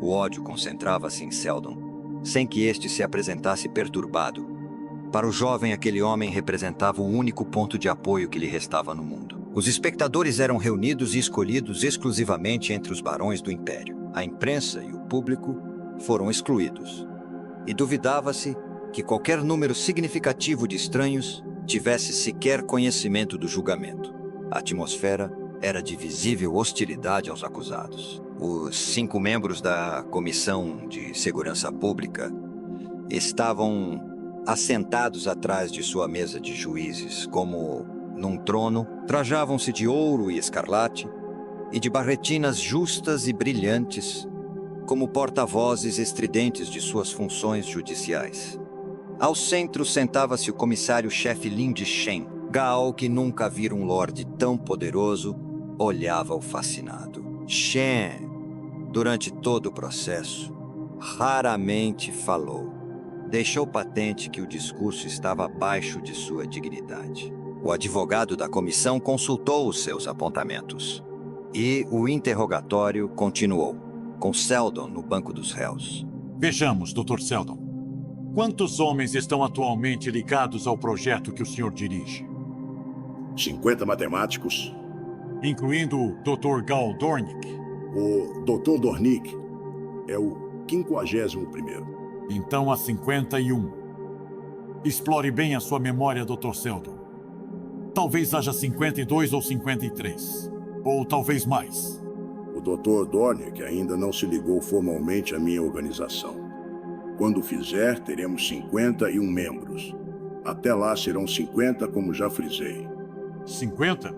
O ódio concentrava-se em Seldon, sem que este se apresentasse perturbado. Para o jovem, aquele homem representava o único ponto de apoio que lhe restava no mundo. Os espectadores eram reunidos e escolhidos exclusivamente entre os barões do Império. A imprensa e o público foram excluídos. E duvidava-se que qualquer número significativo de estranhos tivesse sequer conhecimento do julgamento. A atmosfera era de visível hostilidade aos acusados. Os 5 membros da Comissão de Segurança Pública estavam assentados atrás de sua mesa de juízes, como num trono, trajavam-se de ouro e escarlate e de barretinas justas e brilhantes, como porta-vozes estridentes de suas funções judiciais. Ao centro sentava-se o comissário-chefe Lin de Shen. Gaal, que nunca vira um lorde tão poderoso, olhava-o fascinado. Shen, durante todo o processo, raramente falou. Deixou patente que o discurso estava abaixo de sua dignidade. O advogado da comissão consultou os seus apontamentos. E o interrogatório continuou, com Seldon no banco dos réus. Vejamos, Dr. Seldon. Quantos homens estão atualmente ligados ao projeto que o senhor dirige? 50 matemáticos. Incluindo o Dr. Gaal Dornick. O Dr. Dornick é o 51º. Então há 51. Explore bem a sua memória, Dr. Seldon. Talvez haja 52 ou 53. Ou talvez mais. O Dr. Dornick ainda não se ligou formalmente à minha organização. Quando fizer, teremos 51 membros. Até lá serão 50, como já frisei. 50?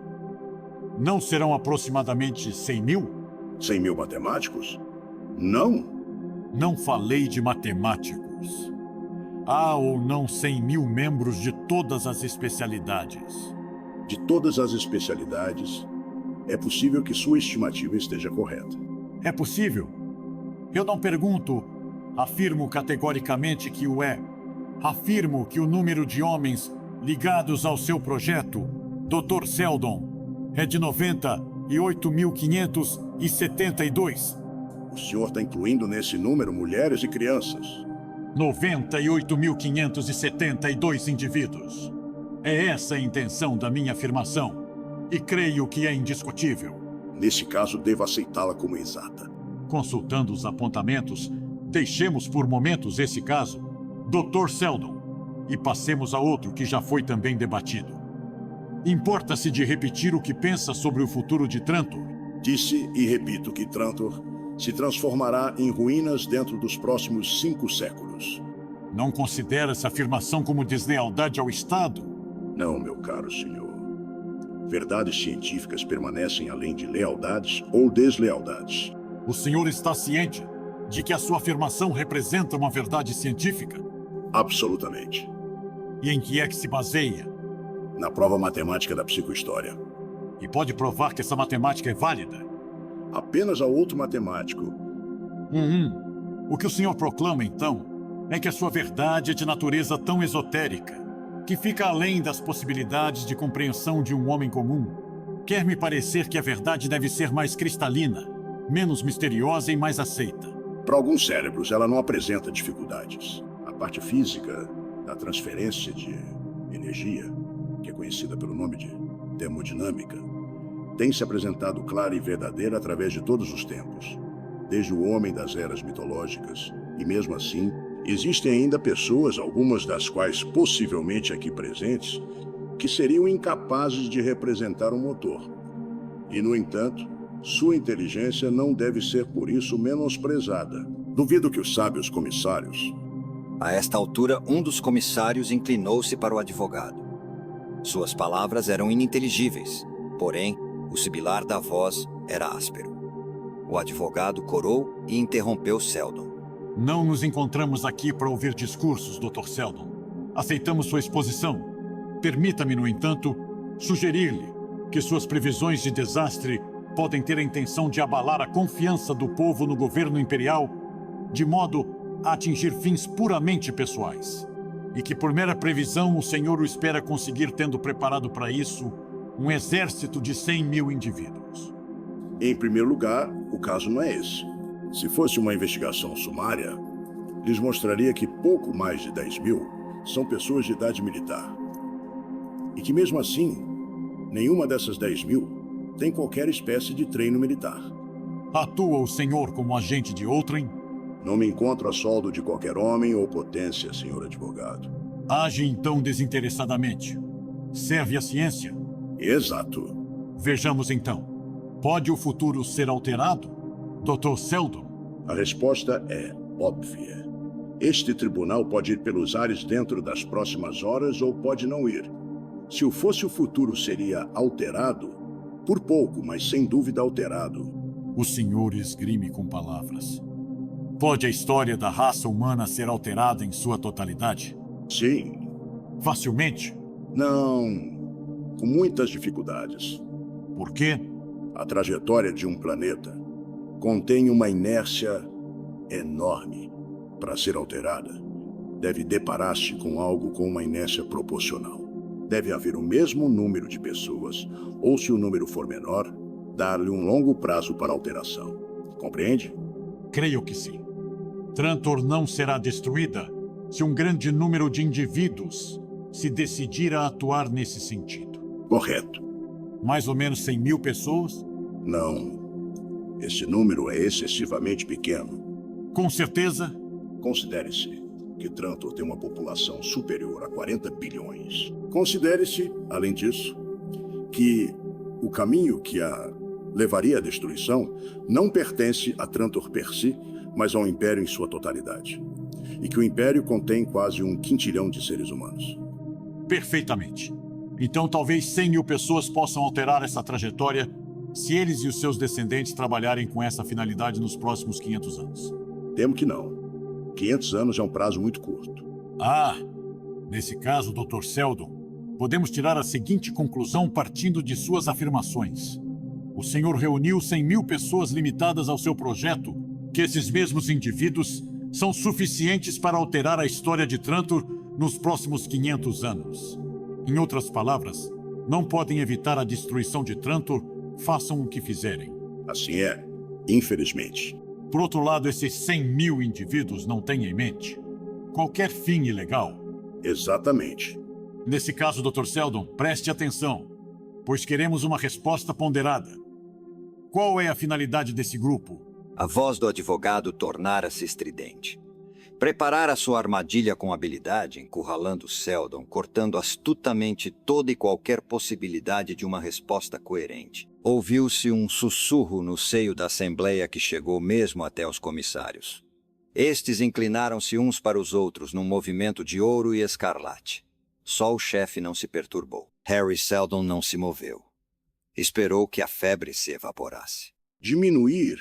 Não serão aproximadamente 100 mil? 100 mil matemáticos? Não. Não falei de matemáticos. Há ou não 100 mil membros de todas as especialidades? De todas as especialidades, é possível que sua estimativa esteja correta. É possível? Eu não pergunto. Afirmo categoricamente que o é. Afirmo que o número de homens ligados ao seu projeto, Dr. Seldon, é de 98.572. O senhor está incluindo nesse número mulheres e crianças. 98.572 indivíduos. É essa a intenção da minha afirmação, e creio que é indiscutível. Nesse caso, devo aceitá-la como exata. Consultando os apontamentos, deixemos por momentos esse caso, Dr. Seldon, e passemos a outro que já foi também debatido. Importa-se de repetir o que pensa sobre o futuro de Trantor? Disse e repito que Trantor se transformará em ruínas dentro dos próximos 5 séculos. Não considera essa afirmação como deslealdade ao Estado? Não, meu caro senhor. Verdades científicas permanecem além de lealdades ou deslealdades. O senhor está ciente de que a sua afirmação representa uma verdade científica? Absolutamente. E em que é que se baseia? Na prova matemática da psicohistória. E pode provar que essa matemática é válida? Apenas a outro matemático. O que o senhor proclama, então, é que a sua verdade é de natureza tão esotérica, que fica além das possibilidades de compreensão de um homem comum. Quer-me parecer que a verdade deve ser mais cristalina, menos misteriosa e mais aceita. Para alguns cérebros, ela não apresenta dificuldades. A parte física da transferência de energia, que é conhecida pelo nome de termodinâmica, tem se apresentado clara e verdadeira através de todos os tempos, desde o homem das eras mitológicas, e mesmo assim, existem ainda pessoas, algumas das quais possivelmente aqui presentes, que seriam incapazes de representar um motor. E, no entanto, sua inteligência não deve ser por isso menosprezada. Duvido que os sábios comissários... A esta altura, um dos comissários inclinou-se para o advogado. Suas palavras eram ininteligíveis, porém, o sibilar da voz era áspero. O advogado corou e interrompeu Seldon. Não nos encontramos aqui para ouvir discursos, Dr. Seldon. Aceitamos sua exposição. Permita-me, no entanto, sugerir-lhe que suas previsões de desastre podem ter a intenção de abalar a confiança do povo no governo imperial, de modo a atingir fins puramente pessoais. E que, por mera previsão, o senhor o espera conseguir, tendo preparado para isso um exército de 100.000 indivíduos. Em primeiro lugar, o caso não é esse. Se fosse uma investigação sumária, lhes mostraria que pouco mais de 10.000 são pessoas de idade militar. E que, mesmo assim, nenhuma dessas 10.000 tem qualquer espécie de treino militar. Atua o senhor como agente de outrem? Não me encontro a soldo de qualquer homem ou potência, senhor advogado. Age então desinteressadamente. Serve à ciência? Exato. Vejamos então. Pode o futuro ser alterado, Dr. Seldon? A resposta é óbvia. Este tribunal pode ir pelos ares dentro das próximas horas ou pode não ir. Se o fosse, o futuro seria alterado, por pouco, mas sem dúvida alterado. O senhor esgrime com palavras. Pode a história da raça humana ser alterada em sua totalidade? Sim. Facilmente? Não. Com muitas dificuldades. Por quê? A trajetória de um planeta contém uma inércia enorme. Para ser alterada, deve deparar-se com algo com uma inércia proporcional. Deve haver o mesmo número de pessoas, ou se o número for menor, dar-lhe um longo prazo para alteração. Compreende? Creio que sim. Trantor não será destruída se um grande número de indivíduos se decidir a atuar nesse sentido. Correto. Mais ou menos 100.000 pessoas? Não. Esse número é excessivamente pequeno. Com certeza? Considere-se que Trantor tem uma população superior a 40 bilhões. Considere-se, além disso, que o caminho que a levaria à destruição não pertence a Trantor per si, mas ao Império em sua totalidade. E que o Império contém quase 1 quintilhão de seres humanos. Perfeitamente. Então talvez 100.000 pessoas possam alterar essa trajetória se eles e os seus descendentes trabalharem com essa finalidade nos próximos 500 anos. Temo que não. 500 anos é um prazo muito curto. Nesse caso, Dr. Seldon, podemos tirar a seguinte conclusão partindo de suas afirmações. O senhor reuniu 100.000 pessoas limitadas ao seu projeto, que esses mesmos indivíduos são suficientes para alterar a história de Trantor nos próximos 500 anos. Em outras palavras, não podem evitar a destruição de Trantor, façam o que fizerem. Assim é, infelizmente. Por outro lado, esses 100.000 indivíduos não têm em mente Qualquer fim ilegal? Exatamente. Nesse caso, Dr. Seldon, preste atenção, pois queremos uma resposta ponderada. Qual é a finalidade desse grupo? A voz do advogado tornara-se estridente. Preparara sua armadilha com habilidade, encurralando Seldon, cortando astutamente toda e qualquer possibilidade de uma resposta coerente. Ouviu-se um sussurro no seio da assembleia que chegou mesmo até os comissários. Estes inclinaram-se uns para os outros num movimento de ouro e escarlate. Só o chefe não se perturbou. Harry Seldon não se moveu. Esperou que a febre se evaporasse. Diminuir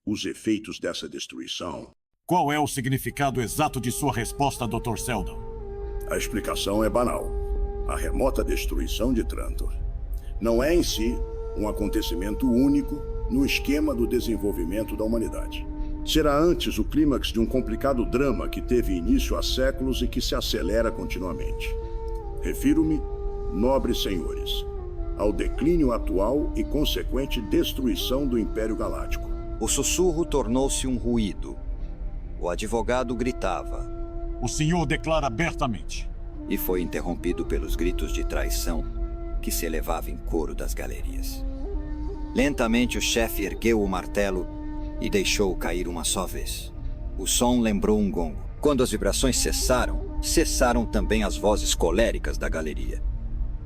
os efeitos dessa destruição. Qual é o significado exato de sua resposta, Dr. Seldon? A explicação é banal. A remota destruição de Trantor não é em si um acontecimento único no esquema do desenvolvimento da humanidade. Será antes o clímax de um complicado drama que teve início há séculos e que se acelera continuamente. Refiro-me, nobres senhores, ao declínio atual e consequente destruição do Império Galáctico. O sussurro tornou-se um ruído. O advogado gritava. O senhor declara abertamente. E foi interrompido pelos gritos de traição que se elevavam em coro das galerias. Lentamente o chefe ergueu o martelo e deixou cair uma só vez. O som lembrou um gongo. Quando as vibrações cessaram, cessaram também as vozes coléricas da galeria.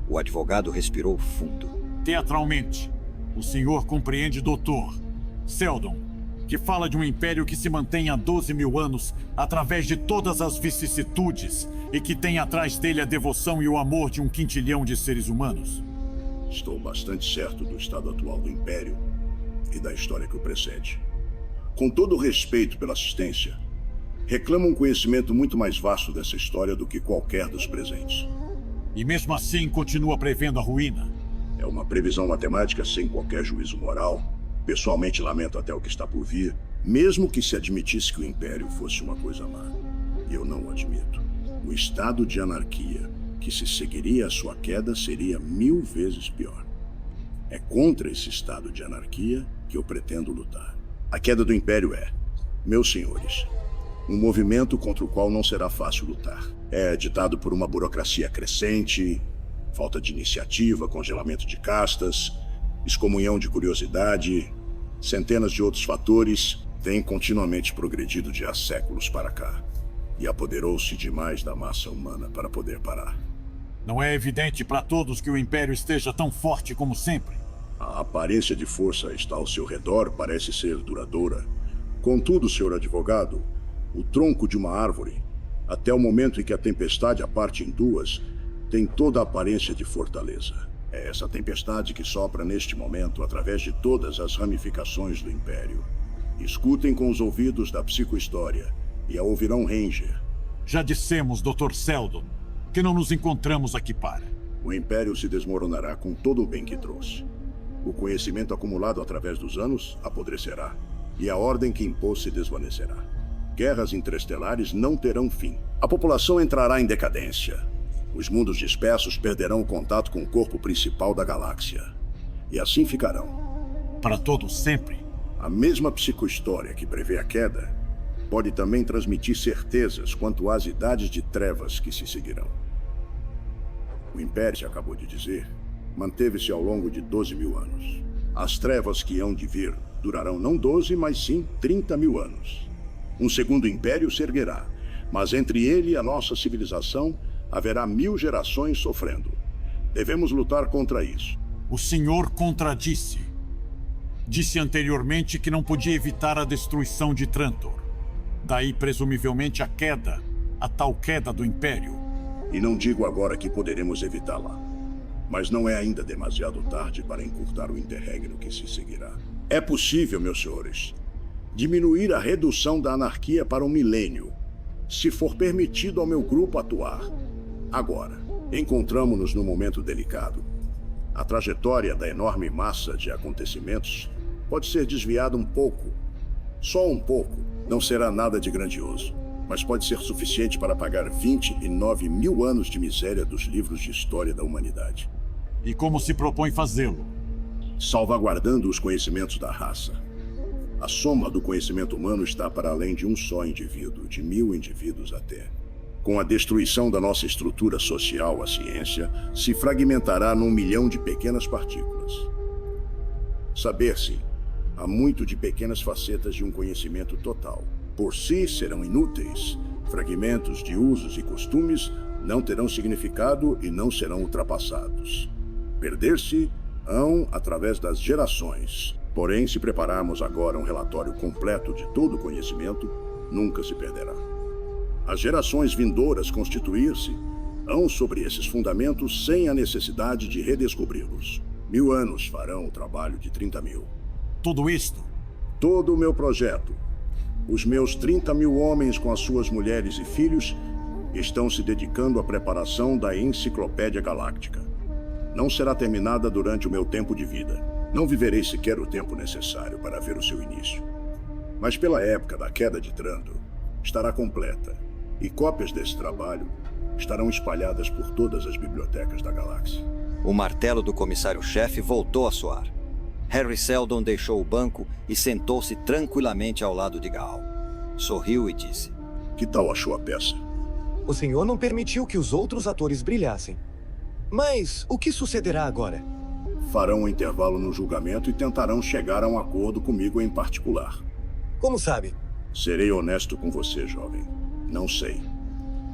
O advogado respirou fundo. Teatralmente, o senhor compreende, doutor Seldon, que fala de um império que se mantém há 12 mil anos através de todas as vicissitudes e que tem atrás dele a devoção e o amor de 1 quintilhão de seres humanos? Estou bastante certo do estado atual do Império e da história que o precede. Com todo o respeito pela assistência, reclamo um conhecimento muito mais vasto dessa história do que qualquer dos presentes. E mesmo assim continua prevendo a ruína? É uma previsão matemática sem qualquer juízo moral. Pessoalmente lamento até o que está por vir, mesmo que se admitisse que o Império fosse uma coisa má. E eu não o admito. O estado de anarquia que se seguiria à sua queda seria 1000 vezes pior. É contra esse estado de anarquia que eu pretendo lutar. A queda do Império é, meus senhores, um movimento contra o qual não será fácil lutar. É ditado por uma burocracia crescente, falta de iniciativa, congelamento de castas, excomunhão de curiosidade, centenas de outros fatores, tem continuamente progredido de há séculos para cá e apoderou-se demais da massa humana para poder parar. Não é evidente para todos que o Império esteja tão forte como sempre? A aparência de força está ao seu redor parece ser duradoura. Contudo, senhor advogado, o tronco de uma árvore, até o momento em que a tempestade a parte em duas, tem toda a aparência de fortaleza. É essa tempestade que sopra neste momento através de todas as ramificações do Império. Escutem com os ouvidos da psicohistória e a ouvirão Ranger. Já dissemos, Dr. Seldon, que não nos encontramos aqui para. O Império se desmoronará com todo o bem que trouxe. O conhecimento acumulado através dos anos apodrecerá, e a ordem que impôs se desvanecerá. Guerras interestelares não terão fim. A população entrará em decadência. Os mundos dispersos perderão o contato com o corpo principal da galáxia. E assim ficarão. Para todos sempre? A mesma psicohistória que prevê a queda pode também transmitir certezas quanto às idades de trevas que se seguirão. O Império, se acabou de dizer, manteve-se ao longo de 12 mil anos. As trevas que hão de vir durarão não 12, mas sim 30 mil anos. Um segundo Império se erguerá, mas entre ele e a nossa civilização haverá 1000 gerações sofrendo. Devemos lutar contra isso. O senhor contradisse. Disse anteriormente que não podia evitar a destruição de Trantor. Daí, presumivelmente, a tal queda do Império. E não digo agora que poderemos evitá-la. Mas não é ainda demasiado tarde para encurtar o interregno que se seguirá. É possível, meus senhores, diminuir a redução da anarquia para 1 milênio, se for permitido ao meu grupo atuar. Agora, encontramo-nos num momento delicado. A trajetória da enorme massa de acontecimentos pode ser desviada um pouco. Só um pouco. Não será nada de grandioso, mas pode ser suficiente para apagar 29 mil anos de miséria dos livros de história da humanidade. E como se propõe fazê-lo? Salvaguardando os conhecimentos da raça. A soma do conhecimento humano está para além de um só indivíduo, de 1000 indivíduos até. Com a destruição da nossa estrutura social, a ciência se fragmentará num milhão de pequenas partículas. Saber-se, há muito de pequenas facetas de um conhecimento total. Por si serão inúteis. Fragmentos de usos e costumes não terão significado e não serão ultrapassados. Perder-se-ão através das gerações. Porém, se prepararmos agora um relatório completo de todo o conhecimento, nunca se perderá. As gerações vindouras constituir-se-ão sobre esses fundamentos sem a necessidade de redescobri-los. 1000 anos farão o trabalho de 30.000. Tudo isto? Todo o meu projeto. Os meus 30.000 homens com as suas mulheres e filhos estão se dedicando à preparação da Enciclopédia Galáctica. Não será terminada durante o meu tempo de vida. Não viverei sequer o tempo necessário para ver o seu início. Mas pela época da queda de Trando, estará completa, e cópias desse trabalho estarão espalhadas por todas as bibliotecas da galáxia. O martelo do comissário-chefe voltou a soar. Harry Seldon deixou o banco e sentou-se tranquilamente ao lado de Gaal. Sorriu e disse: Que tal achou a peça? O senhor não permitiu que os outros atores brilhassem. Mas o que sucederá agora? Farão um intervalo no julgamento e tentarão chegar a um acordo comigo em particular. Como sabe? Serei honesto com você, jovem. Não sei.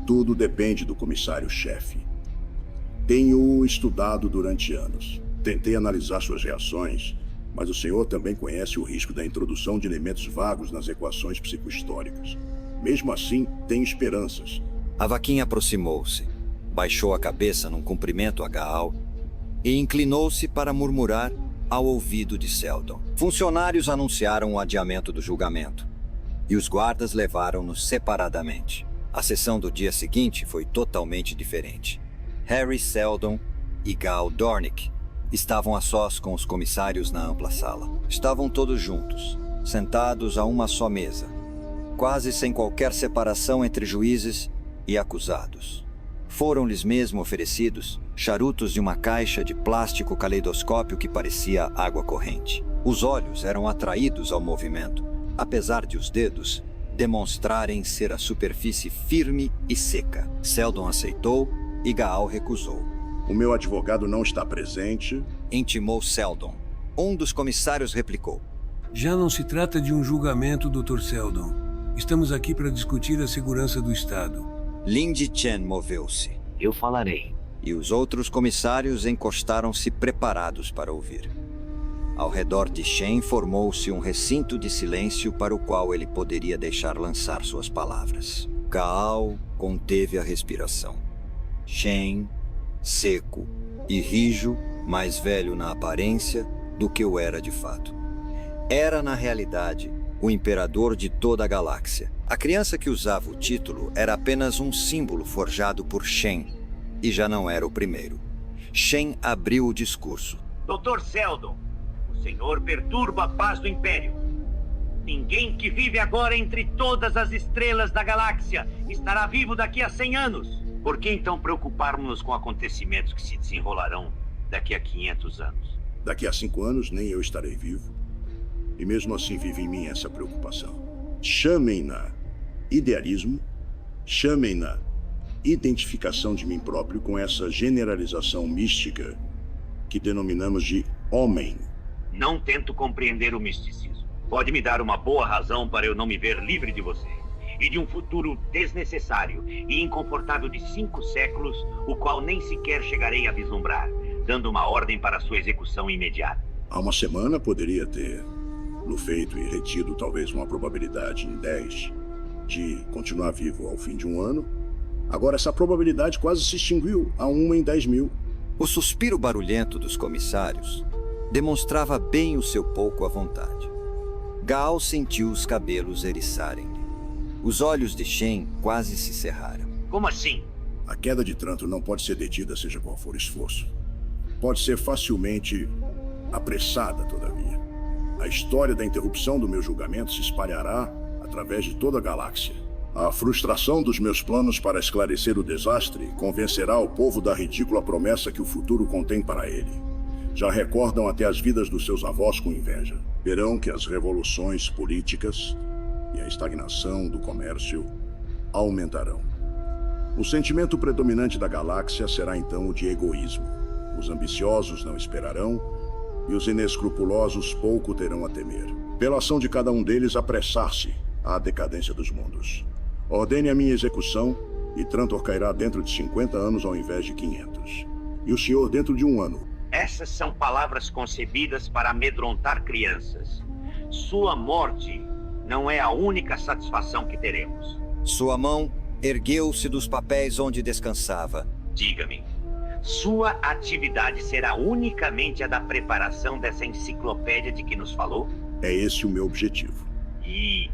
Tudo depende do comissário-chefe. Tenho-o estudado durante anos. Tentei analisar suas reações, mas o senhor também conhece o risco da introdução de elementos vagos nas equações psicohistóricas. Mesmo assim, tenho esperanças. A vaquinha aproximou-se, baixou a cabeça num cumprimento a Gaal e inclinou-se para murmurar ao ouvido de Seldon. Funcionários anunciaram o adiamento do julgamento e os guardas levaram-nos separadamente. A sessão do dia seguinte foi totalmente diferente. Harry Seldon e Gaal Dornick estavam a sós com os comissários na ampla sala. Estavam todos juntos, sentados a uma só mesa, quase sem qualquer separação entre juízes e acusados. Foram-lhes mesmo oferecidos charutos de uma caixa de plástico caleidoscópio que parecia água corrente. Os olhos eram atraídos ao movimento, apesar de os dedos demonstrarem ser a superfície firme e seca. Seldon aceitou e Gaal recusou. O meu advogado não está presente, intimou Seldon. Um dos comissários replicou: Já não se trata de um julgamento, Dr. Seldon. Estamos aqui para discutir a segurança do Estado. Lindy Chen moveu-se. Eu falarei. E os outros comissários encostaram-se preparados para ouvir. Ao redor de Shen formou-se um recinto de silêncio para o qual ele poderia deixar lançar suas palavras. Gaal conteve a respiração. Shen, seco e rijo, mais velho na aparência do que o era de fato. Era, na realidade, o imperador de toda a galáxia. A criança que usava o título era apenas um símbolo forjado por Shen, e já não era o primeiro. Shen abriu o discurso. Dr. Seldon, o senhor perturba a paz do Império. Ninguém que vive agora entre todas as estrelas da galáxia estará vivo daqui a 100 anos. Por que então preocuparmos com acontecimentos que se desenrolarão daqui a 500 anos? Daqui a 5 anos nem eu estarei vivo. E mesmo assim vive em mim essa preocupação. Chamem-na idealismo, chamem-na identificação de mim próprio com essa generalização mística que denominamos de homem. Não tento compreender o misticismo. Pode me dar uma boa razão para eu não me ver livre de você. E de um futuro desnecessário e inconfortável de 5 séculos, o qual nem sequer chegarei a vislumbrar, dando uma ordem para sua execução imediata. Há uma semana poderia ter no feito e retido talvez uma probabilidade em 10 de continuar vivo ao fim de um ano. Agora essa probabilidade quase se extinguiu a 1 em 10.000. O suspiro barulhento dos comissários demonstrava bem o seu pouco à vontade. Gaal sentiu os cabelos eriçarem-lhe. Os olhos de Shen quase se cerraram. Como assim? A queda de Trantor não pode ser detida, seja qual for o esforço. Pode ser facilmente apressada, todavia. A história da interrupção do meu julgamento se espalhará através de toda a galáxia. A frustração dos meus planos para esclarecer o desastre convencerá o povo da ridícula promessa que o futuro contém para ele. Já recordam até as vidas dos seus avós com inveja. Verão que as revoluções políticas e a estagnação do comércio aumentarão. O sentimento predominante da galáxia será então o de egoísmo. Os ambiciosos não esperarão e os inescrupulosos pouco terão a temer. Pela ação de cada um deles, apressar-se à decadência dos mundos. Ordene a minha execução e Trantor cairá dentro de 50 anos ao invés de 500. E o senhor dentro de 1 ano. Essas são palavras concebidas para amedrontar crianças. Sua morte não é a única satisfação que teremos. Sua mão ergueu-se dos papéis onde descansava. Diga-me, sua atividade será unicamente a da preparação dessa enciclopédia de que nos falou? É esse o meu objetivo. E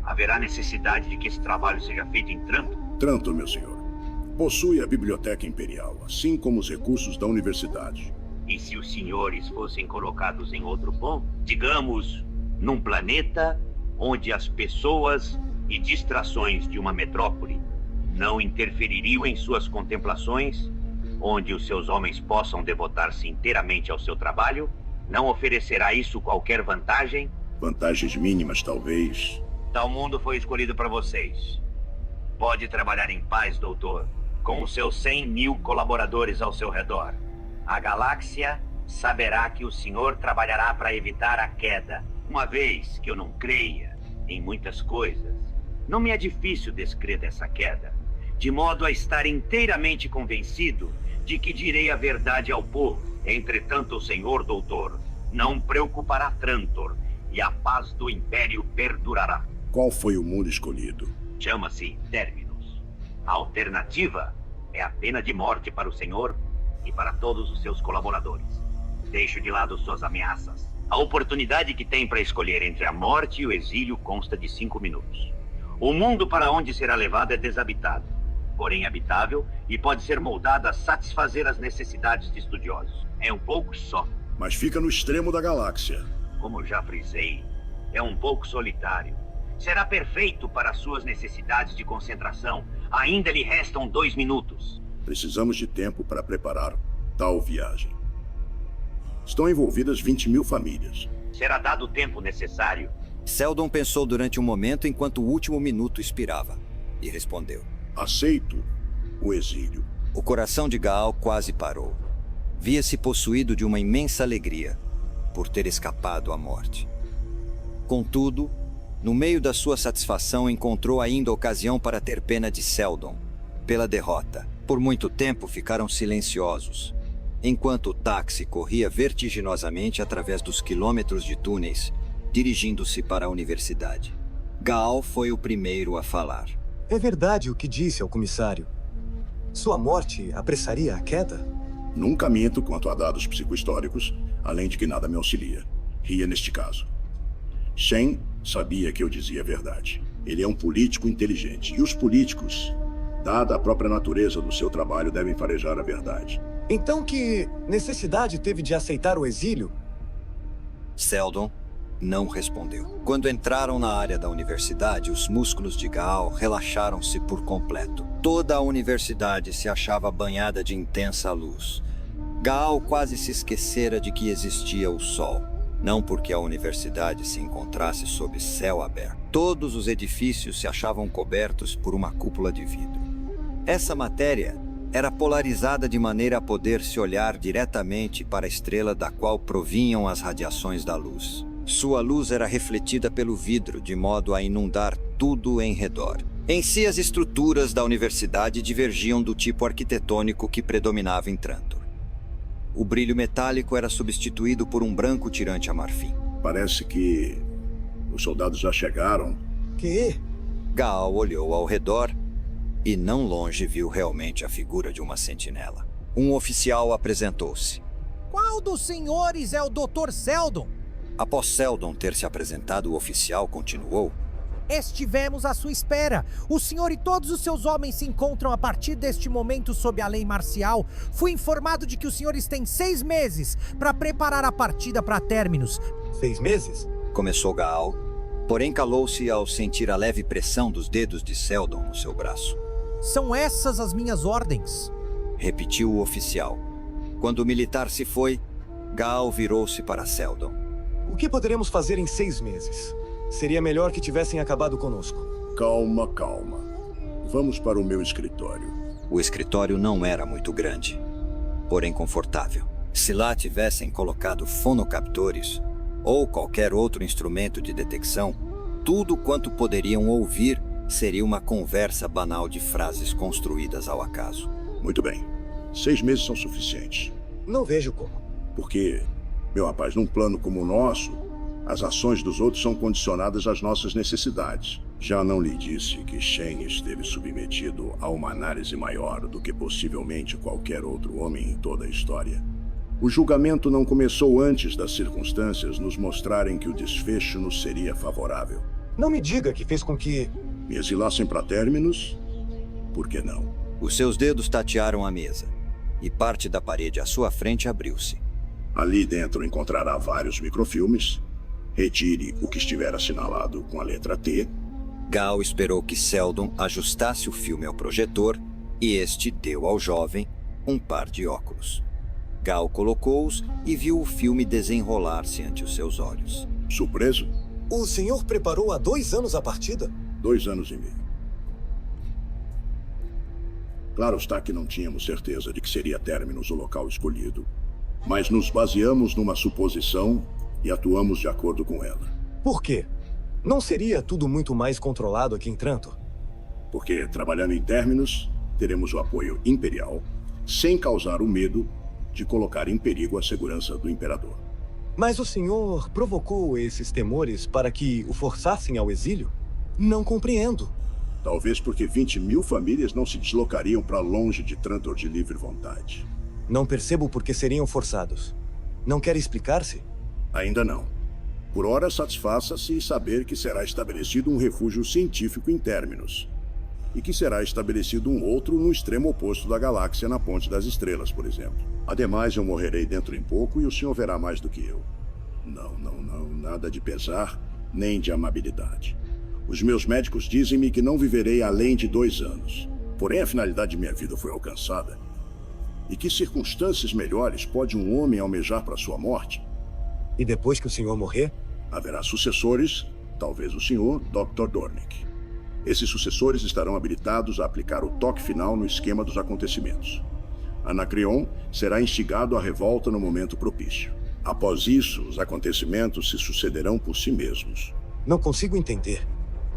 haverá necessidade de que esse trabalho seja feito em Trantor? Trantor, meu senhor, possui a Biblioteca Imperial, assim como os recursos da universidade. E se os senhores fossem colocados em outro ponto, digamos, num planeta onde as pessoas e distrações de uma metrópole não interfeririam em suas contemplações, onde os seus homens possam devotar-se inteiramente ao seu trabalho, não oferecerá isso qualquer vantagem? Vantagens mínimas, talvez. Tal mundo foi escolhido para vocês. Pode trabalhar em paz, doutor, com os seus 100.000 colaboradores ao seu redor. A galáxia saberá que o senhor trabalhará para evitar a queda. Uma vez que eu não creia em muitas coisas, não me é difícil descrer dessa queda, de modo a estar inteiramente convencido de que direi a verdade ao povo. Entretanto, o senhor doutor não preocupará Trantor e a paz do Império perdurará. Qual foi o mundo escolhido? Chama-se Terminus. A alternativa é a pena de morte para o senhor e para todos os seus colaboradores. Deixo de lado suas ameaças. A oportunidade que tem para escolher entre a morte e o exílio consta de 5 minutos. O mundo para onde será levado é desabitado, porém habitável e pode ser moldado a satisfazer as necessidades de estudiosos. É um pouco só. Mas fica no extremo da galáxia. Como já frisei, é um pouco solitário. Será perfeito para suas necessidades de concentração. Ainda lhe restam 2 minutos. Precisamos de tempo para preparar tal viagem. Estão envolvidas 20.000 famílias. Será dado o tempo necessário. Seldon pensou durante um momento enquanto o último minuto expirava. E respondeu. Aceito o exílio. O coração de Gaal quase parou. Via-se possuído de uma imensa alegria por ter escapado à morte. Contudo, no meio da sua satisfação, encontrou ainda ocasião para ter pena de Seldon, pela derrota. Por muito tempo ficaram silenciosos, enquanto o táxi corria vertiginosamente através dos quilômetros de túneis, dirigindo-se para a universidade. Gaal foi o primeiro a falar. É verdade o que disse ao comissário. Sua morte apressaria a queda? Nunca minto quanto a dados psicohistóricos, além de que nada me auxilia. Ria neste caso. Shen sabia que eu dizia a verdade. Ele é um político inteligente, e os políticos, dada a própria natureza do seu trabalho, devem farejar a verdade. Então que necessidade teve de aceitar o exílio? Seldon não respondeu. Quando entraram na área da universidade, os músculos de Gaal relaxaram-se por completo. Toda a universidade se achava banhada de intensa luz. Gaal quase se esquecera de que existia o sol. Não porque a universidade se encontrasse sob céu aberto. Todos os edifícios se achavam cobertos por uma cúpula de vidro. Essa matéria era polarizada de maneira a poder se olhar diretamente para a estrela da qual provinham as radiações da luz. Sua luz era refletida pelo vidro, de modo a inundar tudo em redor. Em si, as estruturas da universidade divergiam do tipo arquitetônico que predominava em Trantor. O brilho metálico era substituído por um branco tirante a marfim. Parece que os soldados já chegaram. Que? Gaal olhou ao redor e não longe viu realmente a figura de uma sentinela. Um oficial apresentou-se. Qual dos senhores é o Dr. Seldon? Após Seldon ter se apresentado, o oficial continuou. Estivemos à sua espera. O senhor e todos os seus homens se encontram a partir deste momento sob a lei marcial. Fui informado de que os senhores têm 6 meses para preparar a partida para Terminus. 6 meses? Começou Gaal, porém calou-se ao sentir a leve pressão dos dedos de Seldon no seu braço. São essas as minhas ordens, repetiu o oficial. Quando o militar se foi, Gaal virou-se para Seldon. O que poderemos fazer em 6 meses? Seria melhor que tivessem acabado conosco. Calma, calma. Vamos para o meu escritório. O escritório não era muito grande, porém confortável. Se lá tivessem colocado fonocaptores ou qualquer outro instrumento de detecção, tudo quanto poderiam ouvir seria uma conversa banal de frases construídas ao acaso. Muito bem. 6 meses são suficientes. Não vejo como. Porque, meu rapaz, num plano como o nosso, as ações dos outros são condicionadas às nossas necessidades. Já não lhe disse que Shen esteve submetido a uma análise maior do que possivelmente qualquer outro homem em toda a história? O julgamento não começou antes das circunstâncias nos mostrarem que o desfecho nos seria favorável. Não me diga que fez com que... Me exilassem para Terminus? Por que não? Os seus dedos tatearam a mesa, e parte da parede à sua frente abriu-se. Ali dentro encontrará vários microfilmes. Retire o que estiver assinalado com a letra T. Gal esperou que Seldon ajustasse o filme ao projetor e este deu ao jovem um par de óculos. Gal colocou-os e viu o filme desenrolar-se ante os seus olhos. Surpreso? O senhor preparou há 2 anos a partida? 2 anos e meio. Claro está que não tínhamos certeza de que seria Terminus o local escolhido, mas nos baseamos numa suposição e atuamos de acordo com ela. Por quê? Não seria tudo muito mais controlado aqui em Trantor? Porque, trabalhando em Terminus, teremos o apoio imperial, sem causar o medo de colocar em perigo a segurança do Imperador. Mas o senhor provocou esses temores para que o forçassem ao exílio? Não compreendo. Talvez porque 20.000 famílias não se deslocariam para longe de Trantor de livre vontade. Não percebo por que seriam forçados. Não quer explicar-se? Ainda não. Por ora, satisfaça-se em saber que será estabelecido um refúgio científico em Terminus. E que será estabelecido um outro no extremo oposto da galáxia, na Ponte das Estrelas, por exemplo. Ademais, eu morrerei dentro em pouco e o senhor verá mais do que eu. Não, nada de pesar, nem de amabilidade. Os meus médicos dizem-me que não viverei além de 2 anos. Porém, a finalidade de minha vida foi alcançada. E que circunstâncias melhores pode um homem almejar para sua morte? E depois que o senhor morrer? Haverá sucessores, talvez o senhor, Dr. Dornick. Esses sucessores estarão habilitados a aplicar o toque final no esquema dos acontecimentos. Anacreon será instigado à revolta no momento propício. Após isso, os acontecimentos se sucederão por si mesmos. Não consigo entender.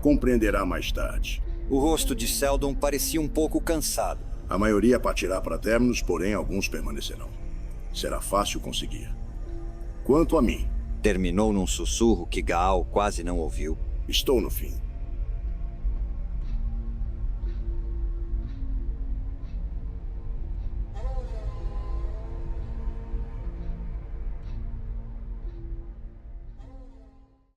Compreenderá mais tarde. O rosto de Seldon parecia um pouco cansado. A maioria partirá para Terminus, porém alguns permanecerão. Será fácil conseguir. Quanto a mim... Terminou num sussurro que Gaal quase não ouviu. Estou no fim.